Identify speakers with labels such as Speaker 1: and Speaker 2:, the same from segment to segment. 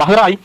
Speaker 1: മഹറായി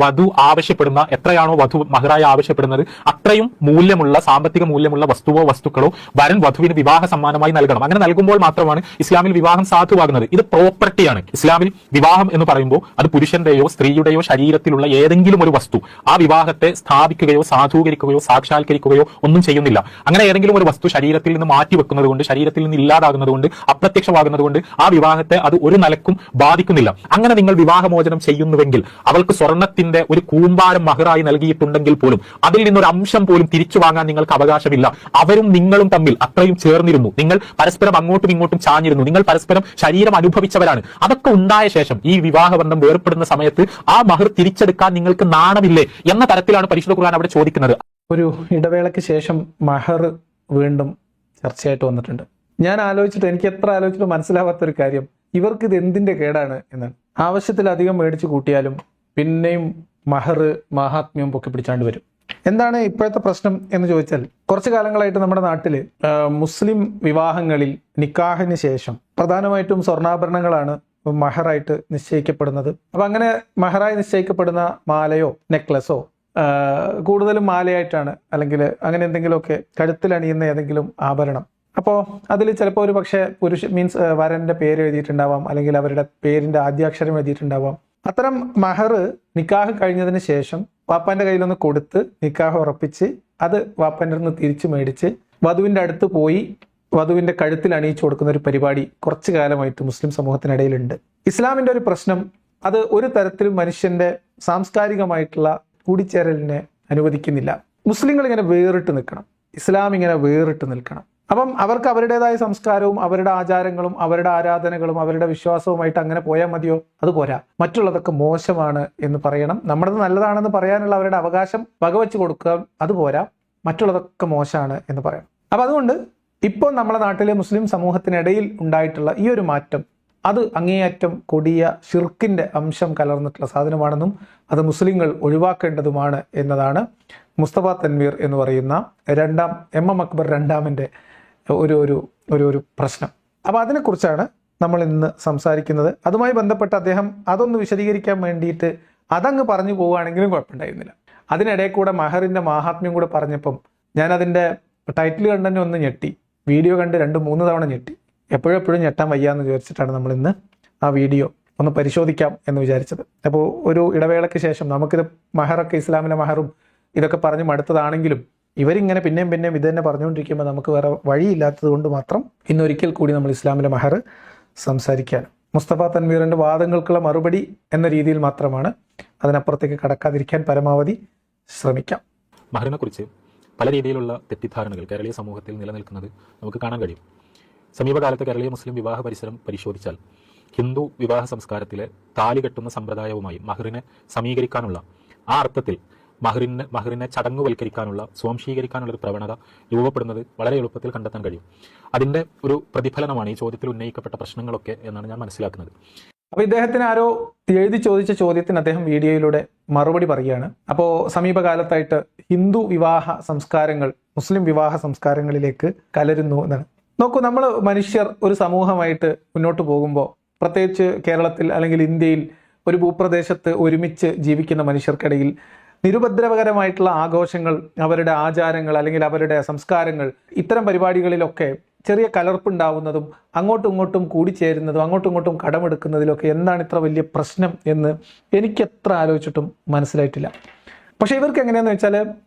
Speaker 1: വധു ആവശ്യപ്പെടുന്ന എത്രയാണോ വധു മഹറായി ആവശ്യപ്പെടുന്നത് അത്രയും മൂല്യമുള്ള സാമ്പത്തിക മൂല്യമുള്ള വസ്തുവോ വസ്തുക്കളോ വരൻ വധുവിന് വിവാഹ സമ്മാനമായി നൽകണം. അങ്ങനെ നൽകുമ്പോൾ മാത്രമാണ് ഇസ്ലാമിൽ വിവാഹം സാധുവാകുന്നത്. ഇത് പ്രോപ്പർട്ടിയാണ്. ഇസ്ലാമിൽ വിവാഹം എന്ന് പറയുമ്പോൾ അത് പുരുഷന്റെയോ സ്ത്രീയുടെയോ ശരീരത്തിലുള്ള ഏതെങ്കിലും ഒരു വസ്തു ആ വിവാഹത്തെ സ്ഥാപിക്കുകയോ സാധൂകരിക്കുകയോ സാക്ഷാത്കരിക്കുകയോ ഒന്നും ചെയ്യുന്നില്ല. അങ്ങനെ ഏതെങ്കിലും ഒരു വസ്തു ശരീരത്തിൽ നിന്ന് മാറ്റിവെക്കുന്നത് കൊണ്ട്, ശരീരത്തിൽ നിന്ന് ഇല്ലാതാകുന്നത് കൊണ്ട്, അപ്രത്യക്ഷമാകുന്നത് കൊണ്ട് ആ വിവാഹത്തെ അത് ഒരു നിലക്കും ബാധിക്കുന്നില്ല. അങ്ങനെ നിങ്ങൾ വിവാഹമോചനം ചെയ്യുന്നുവെങ്കിൽ അവൾക്ക് സ്വർണത്തിന്റെ ഒരു കൂമ്പാരം മഹറായി നൽകിയിട്ടുണ്ടെങ്കിൽ പോലും അതിൽ നിന്നൊരു അംശം പോലും തിരിച്ചു വാങ്ങാൻ നിങ്ങൾക്ക് അവകാശമില്ല. അവരും നിങ്ങളും തമ്മിൽ അത്രയും ചേർന്നിരുന്നു, നിങ്ങൾ പരസ്പരം അങ്ങോട്ടും ഇങ്ങോട്ടും ചാഞ്ഞിരുന്നു, നിങ്ങൾ പരസ്പരം ശരീരം അനുഭവിച്ചവരാണ്. അതൊക്കെ ഉണ്ടായ ശേഷം ഈ വിവാഹബന്ധം വേർപ്പെടുന്ന സമയത്ത് ആ മഹർ തിരിച്ചെടുക്കാൻ നിങ്ങൾക്ക് നാണമില്ലേ എന്ന തരത്തിലാണ് പരിശുദ്ധ ഖുർആൻ അവിടെ ചോദിക്കുന്നത്.
Speaker 2: ഒരു ഇടവേളയ്ക്ക് ശേഷം മഹർ വീണ്ടും ചർച്ചയായിട്ട് വന്നിട്ടുണ്ട്. ഞാൻ എനിക്ക് എത്ര ആലോചിച്ചിട്ട് മനസ്സിലാവാത്തൊരു കാര്യം, ഇവർക്ക് ഇത് എന്തിന്റെ കേടാണ് എന്നാണ്. ആവശ്യത്തിലധികം മേടിച്ചു കൂട്ടിയാലും പിന്നെയും മഹർ മഹാത്മ്യം പൊക്കി പിടിച്ചാണ്ട് വരും. എന്താണ് ഇപ്പോഴത്തെ പ്രശ്നം എന്ന് ചോദിച്ചാൽ, കുറച്ചു കാലങ്ങളായിട്ട് നമ്മുടെ നാട്ടില് മുസ്ലിം വിവാഹങ്ങളിൽ നിക്കാഹിന് ശേഷം പ്രധാനമായിട്ടും സ്വർണ്ണാഭരണങ്ങളാണ് മഹറായിട്ട് നിശ്ചയിക്കപ്പെടുന്നത്. അപ്പൊ അങ്ങനെ മഹറായി നിശ്ചയിക്കപ്പെടുന്ന മാലയോ നെക്ലസോ കൂടുതലും മാലയായിട്ടാണ്, അല്ലെങ്കിൽ അങ്ങനെ എന്തെങ്കിലുമൊക്കെ കഴുത്തിൽ അണിയുന്ന ഏതെങ്കിലും ആഭരണം. അപ്പോൾ അതിൽ ചിലപ്പോൾ ഒരു പക്ഷേ വരന്റെ പേര് എഴുതിയിട്ടുണ്ടാവാം, അല്ലെങ്കിൽ അവരുടെ പേരിന്റെ ആദ്യാക്ഷരം എഴുതിയിട്ടുണ്ടാവാം. അത്തരം മഹർ നിക്കാഹ് കഴിഞ്ഞതിന് ശേഷം വാപ്പാന്റെ കയ്യിലൊന്ന് കൊടുത്ത് നിക്കാഹ് ഉറപ്പിച്ച് അത് വാപ്പാന്റെ നിന്ന് തിരിച്ചു മേടിച്ച് വധുവിന്റെ അടുത്ത് പോയി വധുവിന്റെ കഴുത്തിൽ അണിയിച്ചു കൊടുക്കുന്ന ഒരു പരിപാടി കുറച്ചു കാലമായിട്ട് മുസ്ലിം സമൂഹത്തിനിടയിലുണ്ട്. ഇസ്ലാമിന്റെ ഒരു പ്രശ്നം, അത് ഒരു തരത്തിലും മനുഷ്യന്റെ സാംസ്കാരികമായിട്ടുള്ള കൂടിച്ചേരലിനെ അനുവദിക്കുന്നില്ല. മുസ്ലിങ്ങൾ ഇങ്ങനെ വേറിട്ട് നിൽക്കണം, ഇസ്ലാം ഇങ്ങനെ വേറിട്ട് നിൽക്കണം. അപ്പം അവർക്ക് അവരുടേതായ സംസ്കാരവും അവരുടെ ആചാരങ്ങളും അവരുടെ ആരാധനകളും അവരുടെ വിശ്വാസവുമായിട്ട് അങ്ങനെ പോയാൽ മതിയോ? അത് പോരാ. മറ്റുള്ളതൊക്കെ മോശമാണ് എന്ന് പറയണം. നമ്മുടേത് നല്ലതാണെന്ന് പറയാനുള്ള അവരുടെ അവകാശം വകവെച്ച് കൊടുക്കുക, അത് പോരാ. മറ്റുള്ളതൊക്കെ മോശമാണ് എന്ന് പറയണം. അപ്പം അതുകൊണ്ട് ഇപ്പോൾ നമ്മുടെ നാട്ടിലെ മുസ്ലിം സമൂഹത്തിനിടയിൽ ഉണ്ടായിട്ടുള്ള ഈ ഒരു മാറ്റം, അത് അങ്ങേയറ്റം കൊടിയ ഷിർക്കിന്റെ അംശം കലർന്നിട്ടുള്ള സാധനമാണെന്നും അത് മുസ്ലിങ്ങൾ ഒഴിവാക്കേണ്ടതുമാണ് എന്നതാണ് മുസ്തഫ തൻവീർ എന്ന് പറയുന്ന MM അക്ബർ രണ്ടാമന്റെ ഒരു പ്രശ്നം. അപ്പോൾ അതിനെക്കുറിച്ചാണ് നമ്മൾ ഇന്ന് സംസാരിക്കുന്നത്. അതുമായി ബന്ധപ്പെട്ട് അദ്ദേഹം അതൊന്ന് വിശദീകരിക്കാൻ വേണ്ടിയിട്ട് അതങ്ങ് പറഞ്ഞു പോവുകയാണെങ്കിലും കുഴപ്പമുണ്ടായിരുന്നില്ല. അതിനിടയിൽ കൂടെ മഹറിന്റെ മാഹാത്മ്യം കൂടെ പറഞ്ഞപ്പം ഞാൻ അതിൻ്റെ ടൈറ്റിൽ കണ്ടന്നെ ഒന്ന് ഞെട്ടി, വീഡിയോ കണ്ട് 2-3 തവണ ഞെട്ടി. എപ്പോഴും ഞെട്ടാൻ വയ്യാന്ന് വിചാരിച്ചിട്ടാണ് നമ്മൾ ഇന്ന് ആ വീഡിയോ ഒന്ന് പരിശോധിക്കാം എന്ന് വിചാരിച്ചത്. അപ്പോൾ ഒരു ഇടവേളയ്ക്ക് ശേഷം നമുക്കിത് മഹറൊക്കെ ഇസ്ലാമിലെ മഹറും ഇതൊക്കെ പറഞ്ഞ് മടുത്തതാണെങ്കിലും ഇവരിങ്ങനെ പിന്നെയും ഇത് തന്നെ പറഞ്ഞുകൊണ്ടിരിക്കുമ്പോൾ നമുക്ക് വേറെ വഴിയില്ലാത്തത് കൊണ്ട് മാത്രം ഇന്നൊരിക്കൽ കൂടി നമ്മൾ ഇസ്ലാമിലെ മഹർ സംസാരിക്കാൻ, മുസ്തഫ തൻവീറിന്റെ വാദങ്ങൾക്കുള്ള മറുപടി എന്ന രീതിയിൽ മാത്രമാണ്, അതിനപ്പുറത്തേക്ക് കടക്കാതിരിക്കാൻ പരമാവധി ശ്രമിക്കാം.
Speaker 1: മഹറിനെ കുറിച്ച് പല രീതിയിലുള്ള തെറ്റിദ്ധാരണകൾ കേരളീയ സമൂഹത്തിൽ നിലനിൽക്കുന്നത് നമുക്ക് കാണാൻ കഴിയും. സമീപകാലത്ത് കേരളീയ മുസ്ലിം വിവാഹ പരിസരം പരിശോധിച്ചാൽ ഹിന്ദു വിവാഹ സംസ്കാരത്തിലെ താലി കെട്ടുന്ന സമ്പ്രദായവുമായി മഹറിനെ സമീകരിക്കാനുള്ള, ആ അർത്ഥത്തിൽ മഹറിനെ ചടങ്ങുവൽക്കരിക്കാനുള്ള, സ്വാംശീകരിക്കാനുള്ള ഒരു പ്രവണത രൂപപ്പെടുന്നത് വളരെ എളുപ്പത്തിൽ കണ്ടെത്താൻ കഴിയും. അതിന്റെ ഒരു പ്രതിഫലനമാണ് ഈ ചോദ്യത്തിൽ ഉന്നയിക്കപ്പെട്ട പ്രശ്നങ്ങളൊക്കെ എന്നാണ് ഞാൻ മനസ്സിലാക്കുന്നത്.
Speaker 2: അപ്പൊ ഇദ്ദേഹത്തിന് ആരോ എഴുതി ചോദിച്ച ചോദ്യത്തിന് അദ്ദേഹം വീഡിയോയിലൂടെ മറുപടി പറയുകയാണ്. അപ്പോൾ സമീപകാലത്തായിട്ട് ഹിന്ദു വിവാഹ സംസ്കാരങ്ങൾ മുസ്ലിം വിവാഹ സംസ്കാരങ്ങളിലേക്ക് കലരുന്നു എന്നാണ്. നോക്കൂ, നമ്മൾ മനുഷ്യർ ഒരു സമൂഹമായിട്ട് മുന്നോട്ട് പോകുമ്പോൾ, പ്രത്യേകിച്ച് കേരളത്തിൽ അല്ലെങ്കിൽ ഇന്ത്യയിൽ ഒരു ഭൂപ്രദേശത്ത് ഒരുമിച്ച് ജീവിക്കുന്ന മനുഷ്യർക്കിടയിൽ നിരുപദ്രവകരമായിട്ടുള്ള ആഘോഷങ്ങൾ, അവരുടെ ആചാരങ്ങൾ അല്ലെങ്കിൽ അവരുടെ സംസ്കാരങ്ങൾ, ഇത്തരം പരിപാടികളിലൊക്കെ ചെറിയ കലർപ്പുണ്ടാവുന്നതും അങ്ങോട്ടും ഇങ്ങോട്ടും കൂടിച്ചേരുന്നതും അങ്ങോട്ടും ഇങ്ങോട്ടും കടമെടുക്കുന്നതിലൊക്കെ എന്താണ് ഇത്ര വലിയ പ്രശ്നം എന്ന് എനിക്ക് എത്ര ആലോചിച്ചിട്ടും മനസ്സിലായിട്ടില്ല. പക്ഷെ ഇവർക്ക് എങ്ങനെയാണെന്ന് വെച്ചാൽ,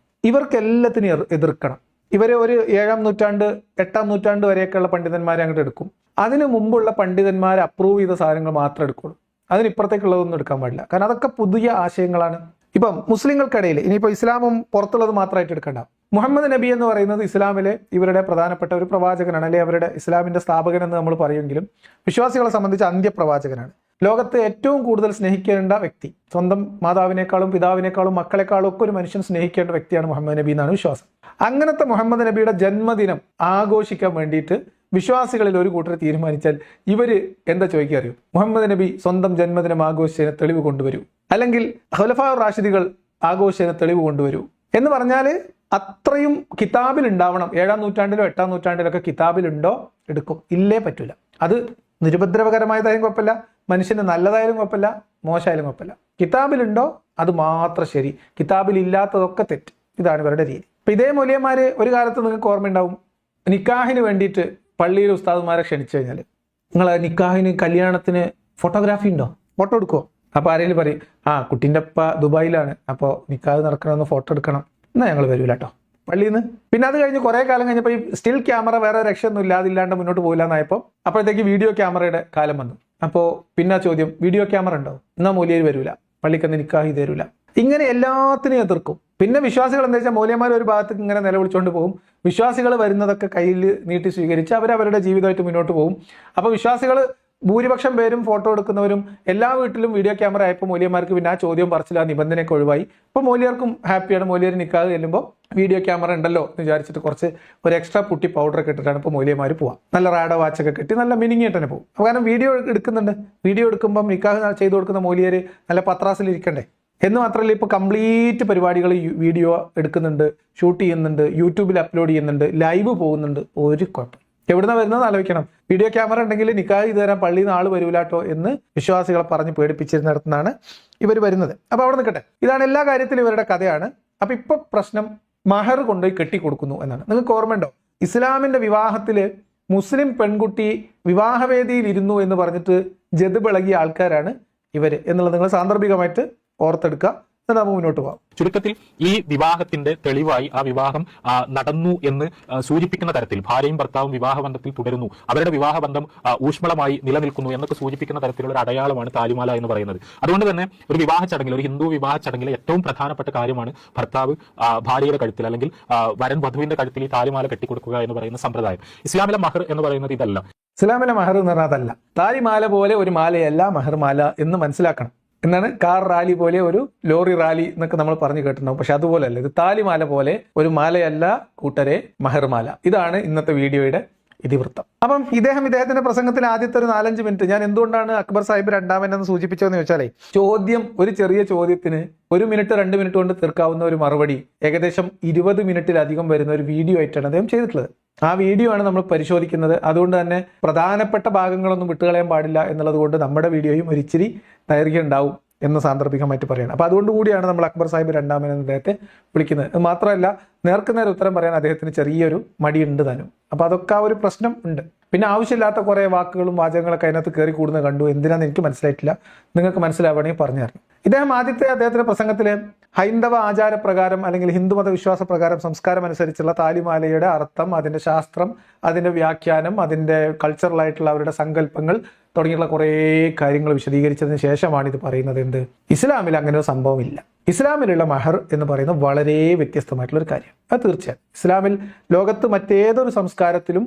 Speaker 2: ഇവർക്ക് എല്ലാത്തിനും എതിർക്കണം. ഇവരെ ഒരു 7-ാം നൂറ്റാണ്ട് 8-ാം നൂറ്റാണ്ട് വരെയൊക്കെയുള്ള പണ്ഡിതന്മാരെ അങ്ങോട്ട് എടുക്കും. അതിനു മുമ്പുള്ള പണ്ഡിതന്മാർ അപ്രൂവ് ചെയ്ത സാധനങ്ങൾ മാത്രമേ എടുക്കുള്ളൂ. അതിനിപ്പുറത്തേക്കുള്ളതൊന്നും എടുക്കാൻ പാടില്ല. കാരണം അതൊക്കെ പുതിയ ആശയങ്ങളാണ്. ഇപ്പം മുസ്ലിങ്ങൾക്കിടയിൽ, ഇനിയിപ്പോൾ ഇസ്ലാമും പുറത്തുള്ളത് മാത്രമായിട്ട് എടുക്കണ്ട, മുഹമ്മദ് നബി എന്ന് പറയുന്നത് ഇസ്ലാമിലെ ഇവരുടെ പ്രധാനപ്പെട്ട ഒരു പ്രവാചകനാണ്, അല്ലെങ്കിൽ അവരുടെ ഇസ്ലാമിന്റെ സ്ഥാപകൻ എന്ന് നമ്മൾ പറയുമെങ്കിലും വിശ്വാസികളെ സംബന്ധിച്ച് അന്ത്യപ്രവാചകനാണ്. ലോകത്ത് ഏറ്റവും കൂടുതൽ സ്നേഹിക്കേണ്ട വ്യക്തി, സ്വന്തം മാതാവിനേക്കാളും പിതാവിനേക്കാളും മക്കളെക്കാളും ഒക്കെ ഒരു മനുഷ്യൻ സ്നേഹിക്കേണ്ട വ്യക്തിയാണ് മുഹമ്മദ് നബി എന്നാണ് വിശ്വാസം. അങ്ങനത്തെ മുഹമ്മദ് നബിയുടെ ജന്മദിനം ആഘോഷിക്കാൻ വേണ്ടിയിട്ട് വിശ്വാസികളിൽ ഒരു കൂട്ടർ തീരുമാനിച്ചാൽ ഇവര് എന്താ ചോദിക്കുക അറിയോ? മുഹമ്മദ് നബി സ്വന്തം ജന്മദിനം ആഘോഷിച്ചതിന് തെളിവ് കൊണ്ടുവരൂ, അല്ലെങ്കിൽ ഖുലഫാ റാഷിദുകൾ ആഘോഷിച്ചതിന് തെളിവ് കൊണ്ടുവരൂ എന്ന് പറഞ്ഞാല് അത്രയും കിതാബിൽ ഉണ്ടാവണം. 7-ാം നൂറ്റാണ്ടിലോ 8-ാം നൂറ്റാണ്ടിലൊക്കെ കിതാബിലുണ്ടോ എടുക്കും, ഇല്ലേ പറ്റൂല. അത് നിരുപദ്രവകരമായതായാലും കുഴപ്പമില്ല, മനുഷ്യന് നല്ലതായാലും കുഴപ്പമില്ല, മോശമായാലും കുഴപ്പമില്ല. കിതാബിലുണ്ടോ അത് മാത്രം ശരി, കിതാബിൽ ഇല്ലാത്തതൊക്കെ തെറ്റ്. ഇതാണ് ഇവരുടെ രീതി. ഇപ്പൊ ഇതേ മൗലവിമാര് ഒരു കാലത്ത് നിങ്ങൾക്ക് ഓർമ്മയുണ്ടാവും, നിക്കാഹിന് വേണ്ടിയിട്ട് പള്ളിയിൽ ഉസ്താദുമാരെ ക്ഷണിച്ചു കഴിഞ്ഞാൽ, നിങ്ങൾ നിക്കാഹിന് കല്യാണത്തിന് ഫോട്ടോഗ്രാഫി ഉണ്ടോ, ഫോട്ടോ എടുക്കുമോ? അപ്പൊ ആരെങ്കിലും പറയും, കുട്ടീൻ്റെ അപ്പ ദുബായിലാണ്, അപ്പോൾ നിക്കാഹ് നടക്കണമെന്ന് ഫോട്ടോ എടുക്കണം, എന്നാൽ ഞങ്ങൾ വരൂല കേട്ടോ പള്ളിയിൽ നിന്ന്. പിന്നെ അത് കഴിഞ്ഞ് കുറെ കാലം കഴിഞ്ഞപ്പോൾ ഈ സ്റ്റിൽ ക്യാമറ വേറെ രക്ഷയൊന്നും ഇല്ലാതില്ലാണ്ട് മുന്നോട്ട് പോകില്ല എന്നായപ്പോൾ അപ്പോഴത്തേക്ക് വീഡിയോ ക്യാമറയുടെ കാലം വന്നു. അപ്പോൾ പിന്നെ ചോദ്യം, വീഡിയോ ക്യാമറ ഉണ്ടോ, എന്നാൽ മൗലവി വരൂല, പള്ളിക്കന്ന് നിക്കാഹ് തരൂല. ഇങ്ങനെ എല്ലാത്തിനും എതിർക്കും. പിന്നെ വിശ്വാസികൾ എന്താ വെച്ചാൽ മൗലവിമാർ ഒരു ഭാഗത്ത് ഇങ്ങനെ നിലവിളിച്ചുകൊണ്ട് പോകും, വിശ്വാസികൾ വരുന്നതൊക്കെ കയ്യിൽ നീട്ടി സ്വീകരിച്ച് അവരവരുടെ ജീവിതമായിട്ട് മുന്നോട്ട് പോകും. അപ്പോൾ വിശ്വാസികൾ ഭൂരിപക്ഷം പേരും ഫോട്ടോ എടുക്കുന്നവരും എല്ലാ വീട്ടിലും വീഡിയോ ക്യാമറ ആയപ്പോൾ മൗലവിമാർക്ക് പിന്നെ ആ ചോദ്യം പറച്ചില്ല, നിബന്ധനയൊക്കെ ഒഴിവായി. ഇപ്പോൾ മൗലവിയർക്കും ഹാപ്പിയാണ്, മൗലവിയർ നിക്കാഹ് ചെല്ലുമ്പോൾ വീഡിയോ ക്യാമറ ഉണ്ടല്ലോ എന്ന് വിചാരിച്ചിട്ട് കുറച്ച് ഒരു എക്സ്ട്രാ പുട്ടി പൗഡറൊക്കെ ഇട്ടിട്ടാണ് ഇപ്പോൾ മൗലവിമാർ പോവാം. നല്ല റാഡോ വാച്ചൊക്കെ കെട്ടി നല്ല മിനിങ്ങിയിട്ട് തന്നെ പോകും. കാരണം വീഡിയോ എടുക്കുന്നുണ്ട്, വീഡിയോ എടുക്കുമ്പോൾ നിക്കാഹ് ചെയ്തു കൊടുക്കുന്ന മൗലവിയർ നല്ല പത്രാസിലിരിക്കണ്ടേ. എന്ന് മാത്രമല്ല, ഇപ്പോൾ കംപ്ലീറ്റ് പരിപാടികൾ വീഡിയോ എടുക്കുന്നുണ്ട്, ഷൂട്ട് ചെയ്യുന്നുണ്ട്, യൂട്യൂബിൽ അപ്ലോഡ് ചെയ്യുന്നുണ്ട്, ലൈവ് പോകുന്നുണ്ട്. ഒരു കുഴപ്പം എവിടുന്ന വരുന്നത് ആലോചിക്കണം. വീഡിയോ ക്യാമറ ഉണ്ടെങ്കിൽ നിക്കാഹ് ചെയ്ത് തരാൻ പള്ളിയിൽ നിന്ന് ആൾ വരൂലാട്ടോ എന്ന് വിശ്വാസികളെ പറഞ്ഞ് പേടിപ്പിച്ചിരുന്നിടത്തുനിന്നാണ് ഇവർ വരുന്നത്. അപ്പോൾ അവിടെ നിൽക്കട്ടെ, ഇതാണ് എല്ലാ കാര്യത്തിലും ഇവരുടെ കഥയാണ്. അപ്പോൾ ഇപ്പോൾ പ്രശ്നം മഹർ കൊണ്ടുപോയി കെട്ടിക്കൊടുക്കുന്നു എന്നാണ്. നിങ്ങൾക്ക് ഓർമ്മയുണ്ടോ, ഇസ്ലാമിന്റെ വിവാഹത്തിൽ മുസ്ലിം പെൺകുട്ടി വിവാഹവേദിയിൽ ഇരുന്നു എന്ന് പറഞ്ഞിട്ട് ജദ്ബിളകിയ ആൾക്കാരാണ് ഇവർ എന്നുള്ളത് നിങ്ങൾ സാന്ദർഭികമായിട്ട് ഓർത്തെടുക്കുക. നമുക്ക് മുന്നോട്ട് പോകാം.
Speaker 1: ചുരുക്കത്തിൽ ഈ വിവാഹത്തിന്റെ തെളിവായി ആ വിവാഹം നടന്നു എന്ന് സൂചിപ്പിക്കുന്ന തരത്തിൽ ഭാര്യയും ഭർത്താവും വിവാഹബന്ധത്തിൽ തുടരുന്നു, അവരുടെ വിവാഹബന്ധം ഊഷ്മളമായി നിലനിൽക്കുന്നു എന്നൊക്കെ സൂചിപ്പിക്കുന്ന തരത്തിലുള്ള ഒരു അടയാളമാണ് താലിമാല എന്ന് പറയുന്നത്. അതുകൊണ്ട് തന്നെ ഒരു വിവാഹ ചടങ്ങിൽ, ഒരു ഹിന്ദു വിവാഹ ചടങ്ങിൽ ഏറ്റവും പ്രധാനപ്പെട്ട കാര്യമാണ് ഭർത്താവ് ഭാര്യയുടെ കഴുത്തിൽ അല്ലെങ്കിൽ വരൻ വധുവിന്റെ കഴുത്തിൽ ഈ താലിമാല കെട്ടിക്കൊടുക്കുക എന്ന് പറയുന്ന സമ്പ്രദായം. ഇസ്ലാമിലെ മഹർ എന്ന് പറയുന്നത് ഇതല്ല.
Speaker 2: ഇസ്ലാമിലെ മഹർ എന്ന് പറഞ്ഞാൽ അതല്ല. താലിമാല പോലെ ഒരു മാലയല്ല മഹർ മാല എന്ന് മനസ്സിലാക്കണം. എന്നാണ് കാർ റാലി പോലെ ഒരു ലോറി റാലി എന്നൊക്കെ നമ്മൾ പറഞ്ഞു കേട്ടിട്ടുണ്ടാവും. പക്ഷെ അതുപോലെ അല്ല, ഇത് താലിമാല പോലെ ഒരു മാലയല്ല കൂട്ടരെ മഹർമാല. ഇതാണ് ഇന്നത്തെ വീഡിയോയുടെ ഇതിവൃത്തം. അപ്പം ഇദ്ദേഹത്തിന്റെ പ്രസംഗത്തിൽ ആദ്യത്തെ ഒരു 4-5 മിനിറ്റ് ഞാൻ എന്തുകൊണ്ടാണ് അക്ബർ സാഹിബ് രണ്ടാമനെന്ന് സൂചിപ്പിച്ചതെന്ന് ചോദിച്ചാലേ, ഒരു ചെറിയ ചോദ്യത്തിന് 1 മിനിറ്റ് 2 മിനിറ്റ് കൊണ്ട് തീർക്കാവുന്ന ഒരു മറുപടി ഏകദേശം 20 മിനിറ്റിലധികം വരുന്ന ഒരു വീഡിയോ ആയിട്ടാണ് അദ്ദേഹം ചെയ്തിട്ടുള്ളത്. ആ വീഡിയോ ആണ് നമ്മൾ പരിശോധിക്കുന്നത്. അതുകൊണ്ട് തന്നെ പ്രധാനപ്പെട്ട ഭാഗങ്ങളൊന്നും വിട്ടുകളയാൻ പാടില്ല എന്നുള്ളത് കൊണ്ട് നമ്മുടെ വീഡിയോയും ഒരിച്ചിരി ദൈർഘ്യം ഉണ്ടാവും എന്ന് സാന്ദർഭികമായിട്ട് പറയണം. അപ്പോൾ അതുകൊണ്ട് കൂടിയാണ് നമ്മൾ അക്ബർ സാഹിബ് രണ്ടാമനെന്ന് അദ്ദേഹത്തെ വിളിക്കുന്നത്. അത് മാത്രമല്ല, നേർക്കുനേരെ ഉത്തരം പറയാൻ അദ്ദേഹത്തിന് ചെറിയൊരു മടിയുണ്ട് താനും. അപ്പോൾ അതൊക്കെ ആ ഒരു പ്രശ്നം ഉണ്ട്. പിന്നെ ആവശ്യമില്ലാത്ത കുറേ വാക്കുകളും വാചകങ്ങളൊക്കെ അതിനകത്ത് കയറി കൂടുന്നത് കണ്ടു. എന്തിനാന്ന് എനിക്ക് മനസ്സിലായിട്ടില്ല, നിങ്ങൾക്ക് മനസ്സിലാവണമെങ്കിൽ പറഞ്ഞു തരണം. അദ്ദേഹത്തിന്റെ പ്രസംഗത്തിൽ ഹൈന്ദവ ആചാരപ്രകാരം അല്ലെങ്കിൽ ഹിന്ദുമത വിശ്വാസപ്രകാരം സംസ്കാരം അനുസരിച്ചുള്ള താലിമാലയുടെ അർത്ഥം, അതിന്റെ ശാസ്ത്രം, അതിന്റെ വ്യാഖ്യാനം, അതിന്റെ കൾച്ചറലായിട്ടുള്ള അവരുടെ സങ്കല്പങ്ങൾ തുടങ്ങിയുള്ള കുറേ കാര്യങ്ങൾ വിശദീകരിച്ചതിന് ശേഷമാണ് ഇത് പറയുന്നത്. എന്ത്, ഇസ്ലാമിൽ അങ്ങനെ ഒരു സംഭവമില്ല. ഇസ്ലാമിലുള്ള മഹർ എന്ന് പറയുന്നത് വളരെ വ്യത്യസ്തമായിട്ടുള്ള ഒരു കാര്യം. അത് തീർച്ചയായും ഇസ്ലാമിൽ ലോകത്ത് മറ്റേതൊരു സംസ്കാരത്തിലും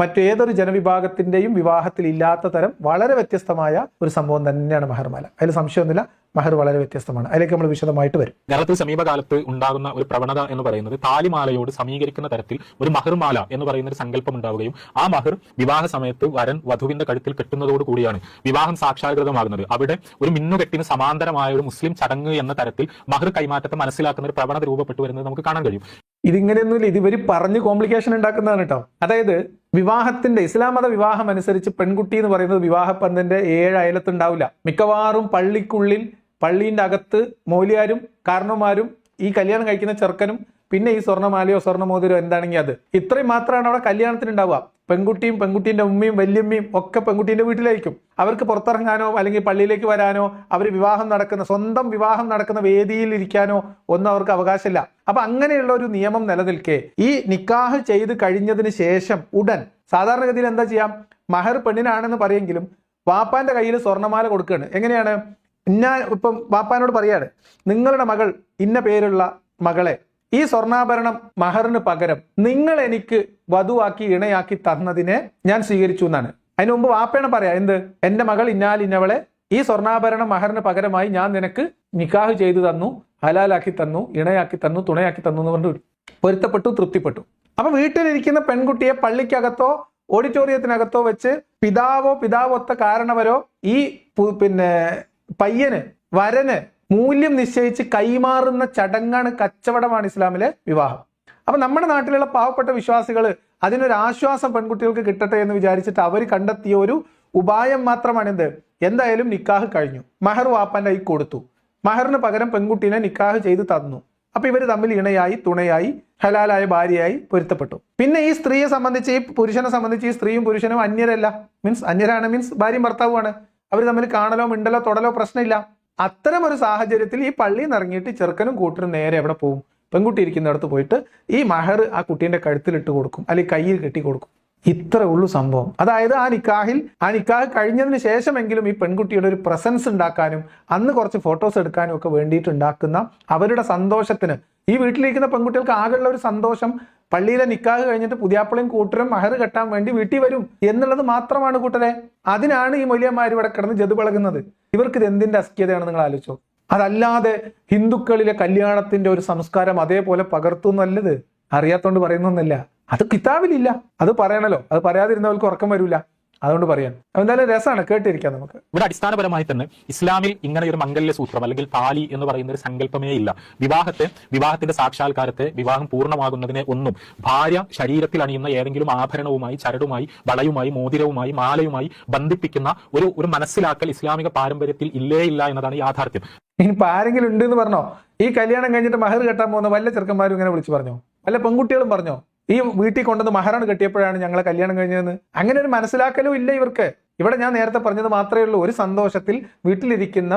Speaker 2: മറ്റേതൊരു ജനവിഭാഗത്തിന്റെയും വിവാഹത്തിൽ ഇല്ലാത്ത തരം വളരെ വ്യത്യസ്തമായ ഒരു സംഭവം തന്നെയാണ് മഹർമാല. അതിൽ സംശയമൊന്നുമില്ല, മഹർ വളരെ വ്യത്യസ്തമാണ്. അതിലേക്ക് നമ്മൾ വിശദമായിട്ട് വരും.
Speaker 1: കേരളത്തിൽ സമീപകാലത്ത് ഉണ്ടാകുന്ന ഒരു പ്രവണത എന്ന് പറയുന്നത് താലിമാലയോട് സമീകരിക്കുന്ന തരത്തിൽ ഒരു മഹർമാല എന്ന് പറയുന്ന ഒരു സങ്കല്പം ഉണ്ടാവുകയും ആ മഹർ വിവാഹ സമയത്ത് വരൻ വധുവിന്റെ കഴുത്തിൽ കെട്ടുന്നതോട് കൂടിയാണ് വിവാഹം സാക്ഷാത്കൃതമാകുന്നത്. അവിടെ ഒരു മിന്നുകെട്ടിന് സമാന്തരമായ ഒരു മുസ്ലിം ചടങ്ങ് എന്ന തരത്തിൽ മഹർ കൈമാറ്റത്തെ മനസ്സിലാക്കുന്ന ഒരു പ്രവണത രൂപപ്പെട്ടു വരുന്നത് നമുക്ക് കാണാൻ കഴിയും.
Speaker 2: ഇതിങ്ങനെയൊന്നുമില്ല, ഇതിവർ പറഞ്ഞ് കോംപ്ലിക്കേഷൻ ഉണ്ടാക്കുന്നതാണ് കേട്ടോ. അതായത് വിവാഹത്തിന്റെ ഇസ്ലാം മത വിവാഹം അനുസരിച്ച് പെൺകുട്ടി എന്ന് പറയുന്നത് വിവാഹപ്പന്തന്റെ 7 അയലത്തുണ്ടാവില്ല. മിക്കവാറും പള്ളീന്റെ അകത്ത് മൗലിയാരും കാരണവന്മാരും ഈ കല്യാണം കഴിക്കുന്ന ചെറുക്കനും പിന്നെ ഈ സ്വർണ്ണമാലയോ സ്വർണ്ണമോതിരോ എന്താണെങ്കിൽ അത് ഇത്രയും മാത്രമാണ് അവിടെ കല്യാണത്തിന് ഉണ്ടാവുക. പെൺകുട്ടിയും പെൺകുട്ടീന്റെ ഉമ്മയും വല്യമ്മയും ഒക്കെ പെൺകുട്ടീന്റെ വീട്ടിലായിരിക്കും. അവർക്ക് പുറത്തിറങ്ങാനോ അല്ലെങ്കിൽ പള്ളിയിലേക്ക് വരാനോ അവർ സ്വന്തം വിവാഹം നടക്കുന്ന വേദിയിൽ ഇരിക്കാനോ ഒന്നും അവർക്ക് അവകാശമില്ല. അപ്പൊ അങ്ങനെയുള്ള ഒരു നിയമം നിലനിൽക്കെ ഈ നിക്കാഹ് ചെയ്ത് കഴിഞ്ഞതിന് ശേഷം ഉടൻ സാധാരണഗതിയിൽ എന്താ ചെയ്യാം, മഹർ പെണ്ണിനാണെന്ന് പറയെങ്കിലും വാപ്പാന്റെ കയ്യിൽ സ്വർണ്ണമാല കൊടുക്കുകയാണ്. എങ്ങനെയാണ്, ഞാൻ ഇപ്പം വാപ്പാനോട് പറയാണ്, നിങ്ങളുടെ മകൾ ഇന്ന പേരുള്ള മകളെ ഈ സ്വർണ്ണാഭരണം മഹറിന് പകരം നിങ്ങൾ എനിക്ക് വധുവാക്കി ഇണയാക്കി തന്നതിനെ ഞാൻ സ്വീകരിച്ചു എന്നാണ്. അതിനു മുമ്പ് വാപ്പയാണ് പറയാ, എന്ത്, എന്റെ മകൾ ഇന്നവളെ ഈ സ്വർണ്ണാഭരണം മഹറിന് പകരമായി ഞാൻ നിനക്ക് നിക്കാഹ് ചെയ്തു തന്നു, ഹലാലാക്കി തന്നു, ഇണയാക്കി തന്നു, തുണയാക്കി തന്നു എന്ന് പറഞ്ഞു പൊരുത്തപ്പെട്ടു, തൃപ്തിപ്പെട്ടു. അപ്പൊ വീട്ടിലിരിക്കുന്ന പെൺകുട്ടിയെ പള്ളിക്കകത്തോ ഓഡിറ്റോറിയത്തിനകത്തോ വെച്ച് പിതാവോ ഒത്ത കാരണവരോ ഈ പയ്യന് വരന് മൂല്യം നിശ്ചയിച്ച് കൈമാറുന്ന ചടങ്ങാണ്, കച്ചവടമാണ് ഇസ്ലാമിലെ വിവാഹം. അപ്പൊ നമ്മുടെ നാട്ടിലുള്ള പാവപ്പെട്ട വിശ്വാസികൾ അതിനൊരു ആശ്വാസം പെൺകുട്ടികൾക്ക് കിട്ടട്ടെ എന്ന് വിചാരിച്ചിട്ട് അവർ കണ്ടെത്തിയ ഒരു ഉപായം മാത്രമാണ് എന്ത്, എന്തായാലും നിക്കാഹ് കഴിഞ്ഞു, മഹർ വാപ്പാന്റെ കൈ കൊടുത്തു, മഹറിന് പകരം പെൺകുട്ടീനെ നിക്കാഹ് ചെയ്ത് തന്നു. അപ്പൊ ഇവർ തമ്മിൽ ഇണയായി, തുണയായി, ഹലാലായ ഭാര്യയായി പൊരുത്തപ്പെട്ടു. പിന്നെ ഈ സ്ത്രീയെ സംബന്ധിച്ച്, ഈ പുരുഷനെ സംബന്ധിച്ച്, ഈ സ്ത്രീയും പുരുഷനും അന്യരല്ല. അന്യരാണ് ഭർത്തായും ഭർത്താവുമാണ്. അവർ തമ്മിൽ കാണലോ മിണ്ടലോ തൊടലോ പ്രശ്നമില്ല. അത്തരം ഒരു സാഹചര്യത്തിൽ ഈ പള്ളിയിൽ നിന്ന് ഇറങ്ങിയിട്ട് ചെറുക്കനും കൂട്ടരും നേരെ എവിടെ പോകും? പെൺകുട്ടി ഇരിക്കുന്നിടത്ത് പോയിട്ട് ഈ മഹർ ആ കുട്ടീന്റെ കഴുത്തിലിട്ട് കൊടുക്കും, അല്ലെങ്കിൽ കയ്യിൽ കെട്ടി കൊടുക്കും. ഇത്ര ഉള്ളു സംഭവം. അതായത് ആ നിക്കാഹ് കഴിഞ്ഞതിന് ശേഷമെങ്കിലും ഈ പെൺകുട്ടിയുടെ ഒരു പ്രസൻസ് ഉണ്ടാക്കാനും അന്ന് കുറച്ച് ഫോട്ടോസ് എടുക്കാനും ഒക്കെ വേണ്ടിയിട്ട് ഉണ്ടാക്കുന്ന അവരുടെ സന്തോഷത്തിന്, ഈ വീട്ടിലിരിക്കുന്ന പെൺകുട്ടികൾക്ക് ആകെയുള്ള ഒരു സന്തോഷം പള്ളിയിലെ നിക്കാഹ് കഴിഞ്ഞിട്ട് പുതിയാപ്പിളയും കൂട്ടരും മഹർ കെട്ടാൻ വേണ്ടി വീട്ടിൽ വരും എന്നുള്ളത് മാത്രമാണ് കൂട്ടരെ. അതിനാണ് ഈ മൊലിയന്മാർ ഇവിടെ കിടന്ന് ജതുപളകുന്നത്. ഇവർക്ക് ഇത് എന്തിന്റെ അസ്കിയതയാണ് നിങ്ങൾ ആലോചിച്ചോ? അതല്ലാതെ ഹിന്ദുക്കളിലെ കല്യാണത്തിന്റെ ഒരു സംസ്കാരം അതേപോലെ പകർത്തുന്നല്ലത്. അറിയാത്തോണ്ട് പറയുന്നൊന്നല്ല, അത് കിതാബിലില്ല. അത് പറയണല്ലോ, അത് പറയാതിരുന്നവർക്ക് ഉറക്കം വരില്ല. അതുകൊണ്ട് പറയാൻ എന്തായാലും രസമാണ്, കേട്ടിരിക്കാം നമുക്ക്.
Speaker 1: ഇവിടെ അടിസ്ഥാനപരമായി തന്നെ ഇസ്ലാമിൽ ഇങ്ങനെ ഒരു മംഗല്യ സൂത്രം അല്ലെങ്കിൽ താലി എന്ന് പറയുന്ന ഒരു സങ്കല്പമേ ഇല്ല. വിവാഹത്തിന്റെ സാക്ഷാത്കാരത്തെ, വിവാഹം പൂർണ്ണമാകുന്നതിനെ ഒന്നും ഭാര്യ ശരീരത്തിൽ അണിയുന്ന ഏതെങ്കിലും ആഭരണവുമായി, ചരടുമായി, വളയുമായി, മോതിരവുമായി, മാലയുമായി ബന്ധിപ്പിക്കുന്ന ഒരു മനസ്സിലാക്കൽ ഇസ്ലാമിക പാരമ്പര്യത്തിൽ ഇല്ലേ ഇല്ല എന്നതാണ് യാഥാർത്ഥ്യം.
Speaker 2: ഇനിയിപ്പോ ആരെങ്കിലും ഉണ്ട് എന്ന് പറഞ്ഞോ? ഈ കല്യാണം കഴിഞ്ഞിട്ട് മഹർ കെട്ടാൻ പോകുന്ന വല്ല ചെറുക്കന്മാരും ഇങ്ങനെ വിളിച്ചു പറഞ്ഞോ? വല്ല പെൺകുട്ടികളും പറഞ്ഞോ ഈ വീട്ടിൽ കൊണ്ടുവന്ന് മഹറാണ് കെട്ടിയപ്പോഴാണ് ഞങ്ങളെ കല്യാണം കഴിഞ്ഞതെന്ന്? അങ്ങനെ ഒരു മനസ്സിലാക്കലും ഇല്ല ഇവർക്ക്. ഇവിടെ ഞാൻ നേരത്തെ പറഞ്ഞത് മാത്രമേ ഉള്ളൂ. ഒരു സന്തോഷത്തിൽ വീട്ടിലിരിക്കുന്ന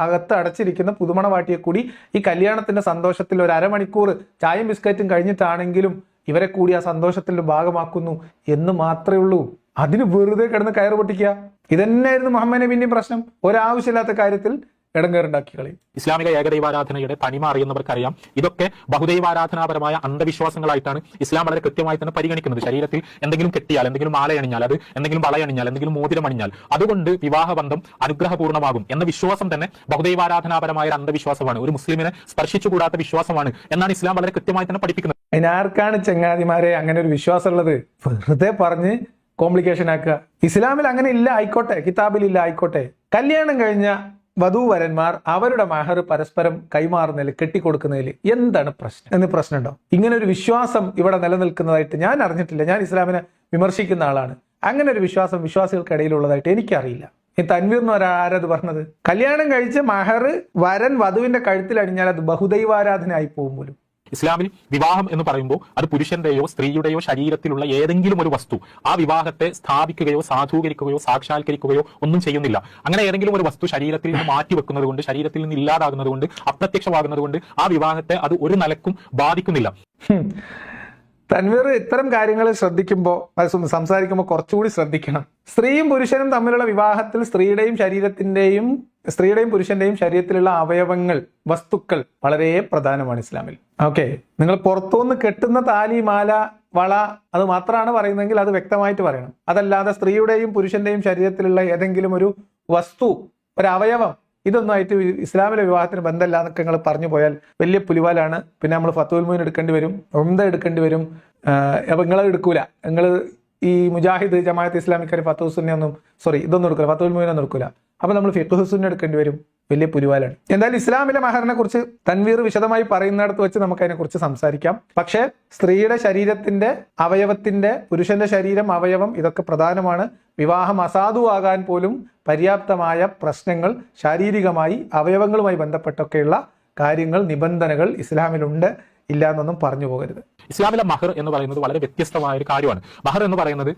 Speaker 2: അകത്ത് അടച്ചിരിക്കുന്ന പുതുമണവാട്ടിയെ കൂടി ഈ കല്യാണത്തിന്റെ സന്തോഷത്തിൽ ഒരു അരമണിക്കൂർ ചായയും ബിസ്ക്കറ്റും കഴിഞ്ഞിട്ടാണെങ്കിലും ഇവരെ കൂടി ആ സന്തോഷത്തിന്റെ ഭാഗമാക്കുന്നു എന്ന് മാത്രമേ ഉള്ളൂ. അതിന് വെറുതെ കിടന്ന് കയറ് പൊട്ടിക്കുക. ഇതന്നെയായിരുന്നു മുഹമ്മദ് നബിന്റെയും പ്രശ്നം. ഒരാവശ്യമില്ലാത്ത കാര്യത്തിൽ ഇടങ്ങേറുണ്ടാക്കി കളയും.
Speaker 1: ഇസ്ലാമിക ഏകദൈവാരാധനയുടെ തനിമ അറിയുന്നവർക്കറിയാം, ഇതൊക്കെ ബഹുദൈവാരാധനാപരമായ അന്ധവിശ്വാസങ്ങളായിട്ടാണ് ഇസ്ലാം വളരെ കൃത്യമായി തന്നെ പരിഗണിക്കുന്നത്. ശരീരത്തിൽ എന്തെങ്കിലും കെട്ടിയാൽ, എന്തെങ്കിലും മാലയണിഞ്ഞാൽ, അത് എന്തെങ്കിലും വളയണിഞ്ഞാൽ, എന്തെങ്കിലും മോതിരമണിഞ്ഞാൽ അതുകൊണ്ട് വിവാഹബന്ധം അനുഗ്രഹപൂർണ്ണമാകും എന്ന വിശ്വാസം തന്നെ ബഹുദൈവാരാധനാപരമായ ഒരു അന്ധവിശ്വാസമാണ്, ഒരു മുസ്ലിമിനെ സ്പർശിച്ചുകൂടാത്ത വിശ്വാസമാണ് എന്നാണ് ഇസ്ലാം വളരെ കൃത്യമായി തന്നെ പഠിപ്പിക്കുന്നത്.
Speaker 2: അതിനാർക്കാണ് ചങ്ങാതിമാരെ അങ്ങനെ ഒരു വിശ്വാസം ഉള്ളത്? വെറുതെ പറഞ്ഞ് കോംപ്ലിക്കേഷൻ ആക്കുക. ഇസ്ലാമിൽ അങ്ങനെ ഇല്ല, ആയിക്കോട്ടെ. കിതാബിലില്ല, ആയിക്കോട്ടെ. കല്യാണം കഴിഞ്ഞ വധൂവരന്മാർ അവരുടെ മഹർ പരസ്പരം കൈമാറുന്നതിൽ, കെട്ടിക്കൊടുക്കുന്നതിൽ എന്താണ് പ്രശ്നം എന്ന് പ്രശ്നമുണ്ടോ? ഇങ്ങനെ ഒരു വിശ്വാസം ഇവിടെ നിലനിൽക്കുന്നതായിട്ട് ഞാൻ അറിഞ്ഞിട്ടില്ല. ഞാൻ ഇസ്ലാമിനെ വിമർശിക്കുന്ന ആളാണ്. അങ്ങനെ ഒരു വിശ്വാസം വിശ്വാസികൾക്കിടയിലുള്ളതായിട്ട് എനിക്കറിയില്ല. ഈ തൻവീറിന് ആരത് പറഞ്ഞത്? കല്യാണം കഴിച്ച് മഹർ വധുവിന്റെ കഴുത്തിൽ അണിഞ്ഞാൽ അത് ബഹുദൈവാരാധനയായി പോകും പോലും.
Speaker 1: ഇസ്ലാമിൽ വിവാഹം എന്ന് പറയുമ്പോൾ അത് പുരുഷന്റെയോ സ്ത്രീയുടെയോ ശരീരത്തിലുള്ള ഏതെങ്കിലും ഒരു വസ്തു ആ വിവാഹത്തെ സ്ഥാപിക്കുകയോ സാധൂകരിക്കുകയോ സാക്ഷാത്കരിക്കുകയോ ഒന്നും ചെയ്യുന്നില്ല. അങ്ങനെ ഏതെങ്കിലും ഒരു വസ്തു ശരീരത്തിൽ നിന്ന് മാറ്റിവെക്കുന്നത് കൊണ്ട്, ശരീരത്തിൽ നിന്ന് ഇല്ലാതാകുന്നത് കൊണ്ട്, അപ്രത്യക്ഷമാകുന്നത് കൊണ്ട് ആ വിവാഹത്തെ അത് ഒരു നിലക്കും ബാധിക്കുന്നില്ല.
Speaker 2: തൻവീർ ഇത്തരം കാര്യങ്ങൾ ശ്രദ്ധിക്കുമ്പോൾ, സംസാരിക്കുമ്പോൾ കുറച്ചുകൂടി ശ്രദ്ധിക്കണം. സ്ത്രീയും പുരുഷനും തമ്മിലുള്ള വിവാഹത്തിൽ സ്ത്രീയുടെയും പുരുഷന്റെയും ശരീരത്തിലുള്ള അവയവങ്ങൾ, വസ്തുക്കൾ വളരെ പ്രധാനമാണ് ഇസ്ലാമിൽ. ഓക്കെ, നിങ്ങൾ പുറത്തുനിന്ന് കെട്ടുന്ന താലി, മാല, വള അത് മാത്രമാണ് പറയുന്നതെങ്കിൽ അത് വ്യക്തമായിട്ട് പറയണം. അതല്ലാതെ സ്ത്രീയുടെയും പുരുഷന്റെയും ശരീരത്തിലുള്ള ഏതെങ്കിലും ഒരു വസ്തു, ഒരു അവയവം, ഇതൊന്നായിട്ട് ഇസ്ലാമിലെ വിവാഹത്തിന് ബന്ധമില്ല എന്നൊക്കെ നിങ്ങൾ പറഞ്ഞു പോയാൽ വലിയ പുലിവാലാണ്. പിന്നെ നമ്മൾ ഫത്തുൽ മുഈൻ എടുക്കേണ്ടി വരും, ഉംദ എടുക്കേണ്ടി വരും. അപ്പൊ നിങ്ങളത് എടുക്കൂല. നിങ്ങൾ ഈ മുജാഹിദ്, ജമാഅത്ത് ഇസ്ലാമിക്കാർ ഫത്തുൽ സുന്നയൊന്നും, ഇതൊന്നും എടുക്കില്ല, ഫത്തുൽ മുഈൻ ഒന്നും എടുക്കൂല. അപ്പൊ നമ്മൾ ഫിഖ്ഹ് സുന്ന എടുക്കേണ്ടി വരും. വലിയ പുലിവാലാണ്. എന്തായാലും ഇസ്ലാമിലെ മഹറിനെ കുറിച്ച് തൻവീർ വിശദമായി പറയുന്നിടത്ത് വെച്ച് നമുക്ക് അതിനെക്കുറിച്ച് സംസാരിക്കാം. പക്ഷേ സ്ത്രീയുടെ ശരീരത്തിന്റെ അവയവത്തിന്റെ, പുരുഷന്റെ ശരീരം, അവയവം, ഇതൊക്കെ പ്രധാനമാണ്. വിവാഹം അസാധുവാകാൻ പോലും പര്യാപ്തമായ പ്രശ്നങ്ങൾ ശാരീരികമായി അവയവങ്ങളുമായി ബന്ധപ്പെട്ടൊക്കെയുള്ള കാര്യങ്ങൾ, നിബന്ധനകൾ ഇസ്ലാമിലുണ്ട്. ഇല്ല എന്നൊന്നും പറഞ്ഞു പോകരുത്.
Speaker 1: ഇസ്ലാമിലെ മഹർ എന്ന് പറയുന്നത് വളരെ വ്യത്യസ്തമായ ഒരു കാര്യമാണ്. മഹർ എന്ന് പറയുന്നത്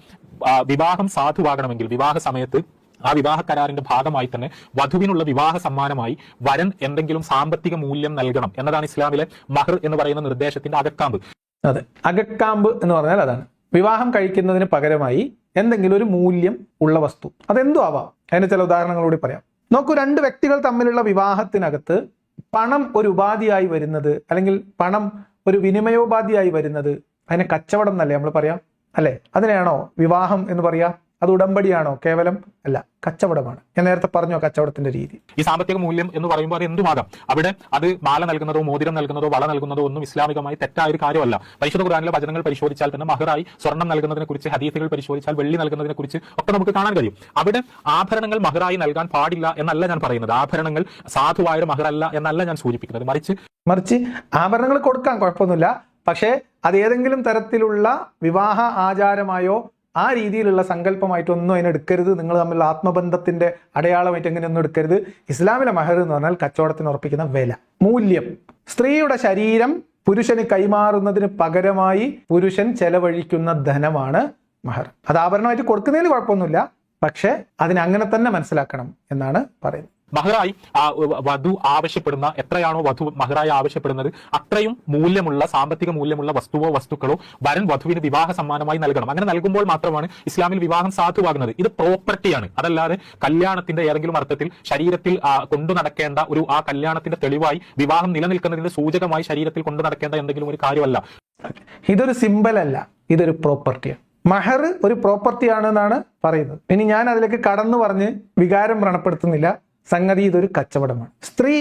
Speaker 1: വിവാഹം സാധുവാകണമെങ്കിൽ വിവാഹ സമയത്ത് ആ വിവാഹ കരാറിന്റെ ഭാഗമായി തന്നെ വധുവിനുള്ള വിവാഹ സമ്മാനമായി വരൻ എന്തെങ്കിലും സാമ്പത്തിക മൂല്യം നൽകണം എന്നതാണ് ഇസ്ലാമിലെ മഹർ എന്ന് പറയുന്ന നിർദ്ദേശത്തിന്റെ അകക്കാമ്പ്.
Speaker 2: അതെ, അകക്കാമ്പ് എന്ന് പറഞ്ഞാൽ അതാണ്. വിവാഹം കഴിക്കുന്നതിന് പകരമായി എന്തെങ്കിലും ഒരു മൂല്യം ഉള്ള വസ്തു, അതെന്തോ ആവാം. അതിന് ചില ഉദാഹരണങ്ങളൂടെ പറയാം. നോക്കൂ, രണ്ട് വ്യക്തികൾ തമ്മിലുള്ള വിവാഹത്തിനകത്ത് പണം ഒരു ഉപാധിയായി വരുന്നത്, അല്ലെങ്കിൽ പണം ഒരു വിനിമയോപാധിയായി വരുന്നത്, അതിനെ കച്ചവടം എന്നല്ലേ നമ്മൾ പറയാം, അല്ലെ? അതിനെയാണോ വിവാഹം എന്ന് പറയാ? അത് ഉടമ്പടിയാണോ? കേവലം അല്ല, കച്ചവടമാണ്. ഞാൻ നേരത്തെ പറഞ്ഞോ കച്ചവടത്തിന്റെ രീതി.
Speaker 1: ഈ സാമ്പത്തിക മൂല്യം എന്ന് പറയുമ്പോൾ അത് എന്തുമാകാം. അവിടെ അത് മാല നൽകുന്നതോ മോതിരം നൽകുന്നതോ വള നൽകുന്നതോ ഒന്നും ഇസ്ലാമികമായി തെറ്റായ ഒരു കാര്യമല്ല. പരിശുദ്ധ ഖുർആനിലെ വചനങ്ങൾ പരിശോധിച്ചാൽ തന്നെ മഹറായി സ്വർണ്ണം നൽകുന്നതിനെ കുറിച്ച്, ഹദീസുകൾ പരിശോധിച്ചാൽ വെള്ളി നൽകുന്നതിനെ കുറിച്ച് ഒക്കെ നമുക്ക് കാണാൻ കഴിയും. അവിടെ ആഭരണങ്ങൾ മഹറായി നൽകാൻ പാടില്ല എന്നല്ല ഞാൻ പറയുന്നത്. ആഭരണങ്ങൾ സാധുവായ മഹറല്ല എന്നല്ല ഞാൻ സൂചിപ്പിക്കുന്നത്.
Speaker 2: മറിച്ച് ആഭരണങ്ങൾ കൊടുക്കാൻ കുഴപ്പമൊന്നുമില്ല. പക്ഷേ അത് ഏതെങ്കിലും തരത്തിലുള്ള വിവാഹ ആചാരമായോ ആ രീതിയിലുള്ള സങ്കല്പമായിട്ടൊന്നും അതിനെ എടുക്കരുത്. നിങ്ങൾ തമ്മിലുള്ള ആത്മബന്ധത്തിന്റെ അടയാളമായിട്ട് എങ്ങനെയൊന്നും എടുക്കരുത്. ഇസ്ലാമിലെ മഹർ എന്ന് പറഞ്ഞാൽ കച്ചവടത്തിന് ഉറപ്പിക്കുന്ന വില, മൂല്യം. സ്ത്രീയുടെ ശരീരം പുരുഷന് കൈമാറുന്നതിന് പകരമായി പുരുഷൻ ചെലവഴിക്കുന്ന ധനമാണ് മഹർ. അത് ആഭരണമായിട്ട് കൊടുക്കുന്നതിൽ കുഴപ്പമൊന്നുമില്ല, പക്ഷെ അതിനങ്ങനെ തന്നെ മനസ്സിലാക്കണം എന്നാണ് പറയുന്നത്.
Speaker 1: മഹറായി വധു ആവശ്യപ്പെടുന്ന എത്രയാണോ വധു മഹറായി ആവശ്യപ്പെടുന്നത് അത്രയും മൂല്യമുള്ള സാമ്പത്തിക മൂല്യമുള്ള വസ്തുവോ വസ്തുക്കളോ വരൻ വധുവിന് വിവാഹ സമ്മാനമായി നൽകണം. അങ്ങനെ നൽകുമ്പോൾ മാത്രമാണ് ഇസ്ലാമിൽ വിവാഹം സാധുവാകുന്നത്. ഇത് പ്രോപ്പർട്ടിയാണ്, അതല്ലാതെ കല്യാണത്തിന്റെ ഏതെങ്കിലും അർത്ഥത്തിൽ ശരീരത്തിൽ കൊണ്ടു നടക്കേണ്ട ഒരു ആ കല്യാണത്തിന്റെ തെളിവായി വിവാഹം നിലനിൽക്കുന്നതിന്റെ സൂചകമായി ശരീരത്തിൽ കൊണ്ടു നടക്കേണ്ട എന്തെങ്കിലും ഒരു കാര്യമല്ല.
Speaker 2: ഇതൊരു സിമ്പൽ അല്ല, ഇതൊരു പ്രോപ്പർട്ടിയാണ്. മഹർ ഒരു പ്രോപ്പർട്ടിയാണെന്നാണ് പറയുന്നത്. ഇനി ഞാൻ അതിലേക്ക് കടന്നു പറഞ്ഞ് വികാരം വ്രണപ്പെടുത്തുന്നില്ല. സംഗതി ഇതൊരു കച്ചവടമാണ്. സ്ത്രീ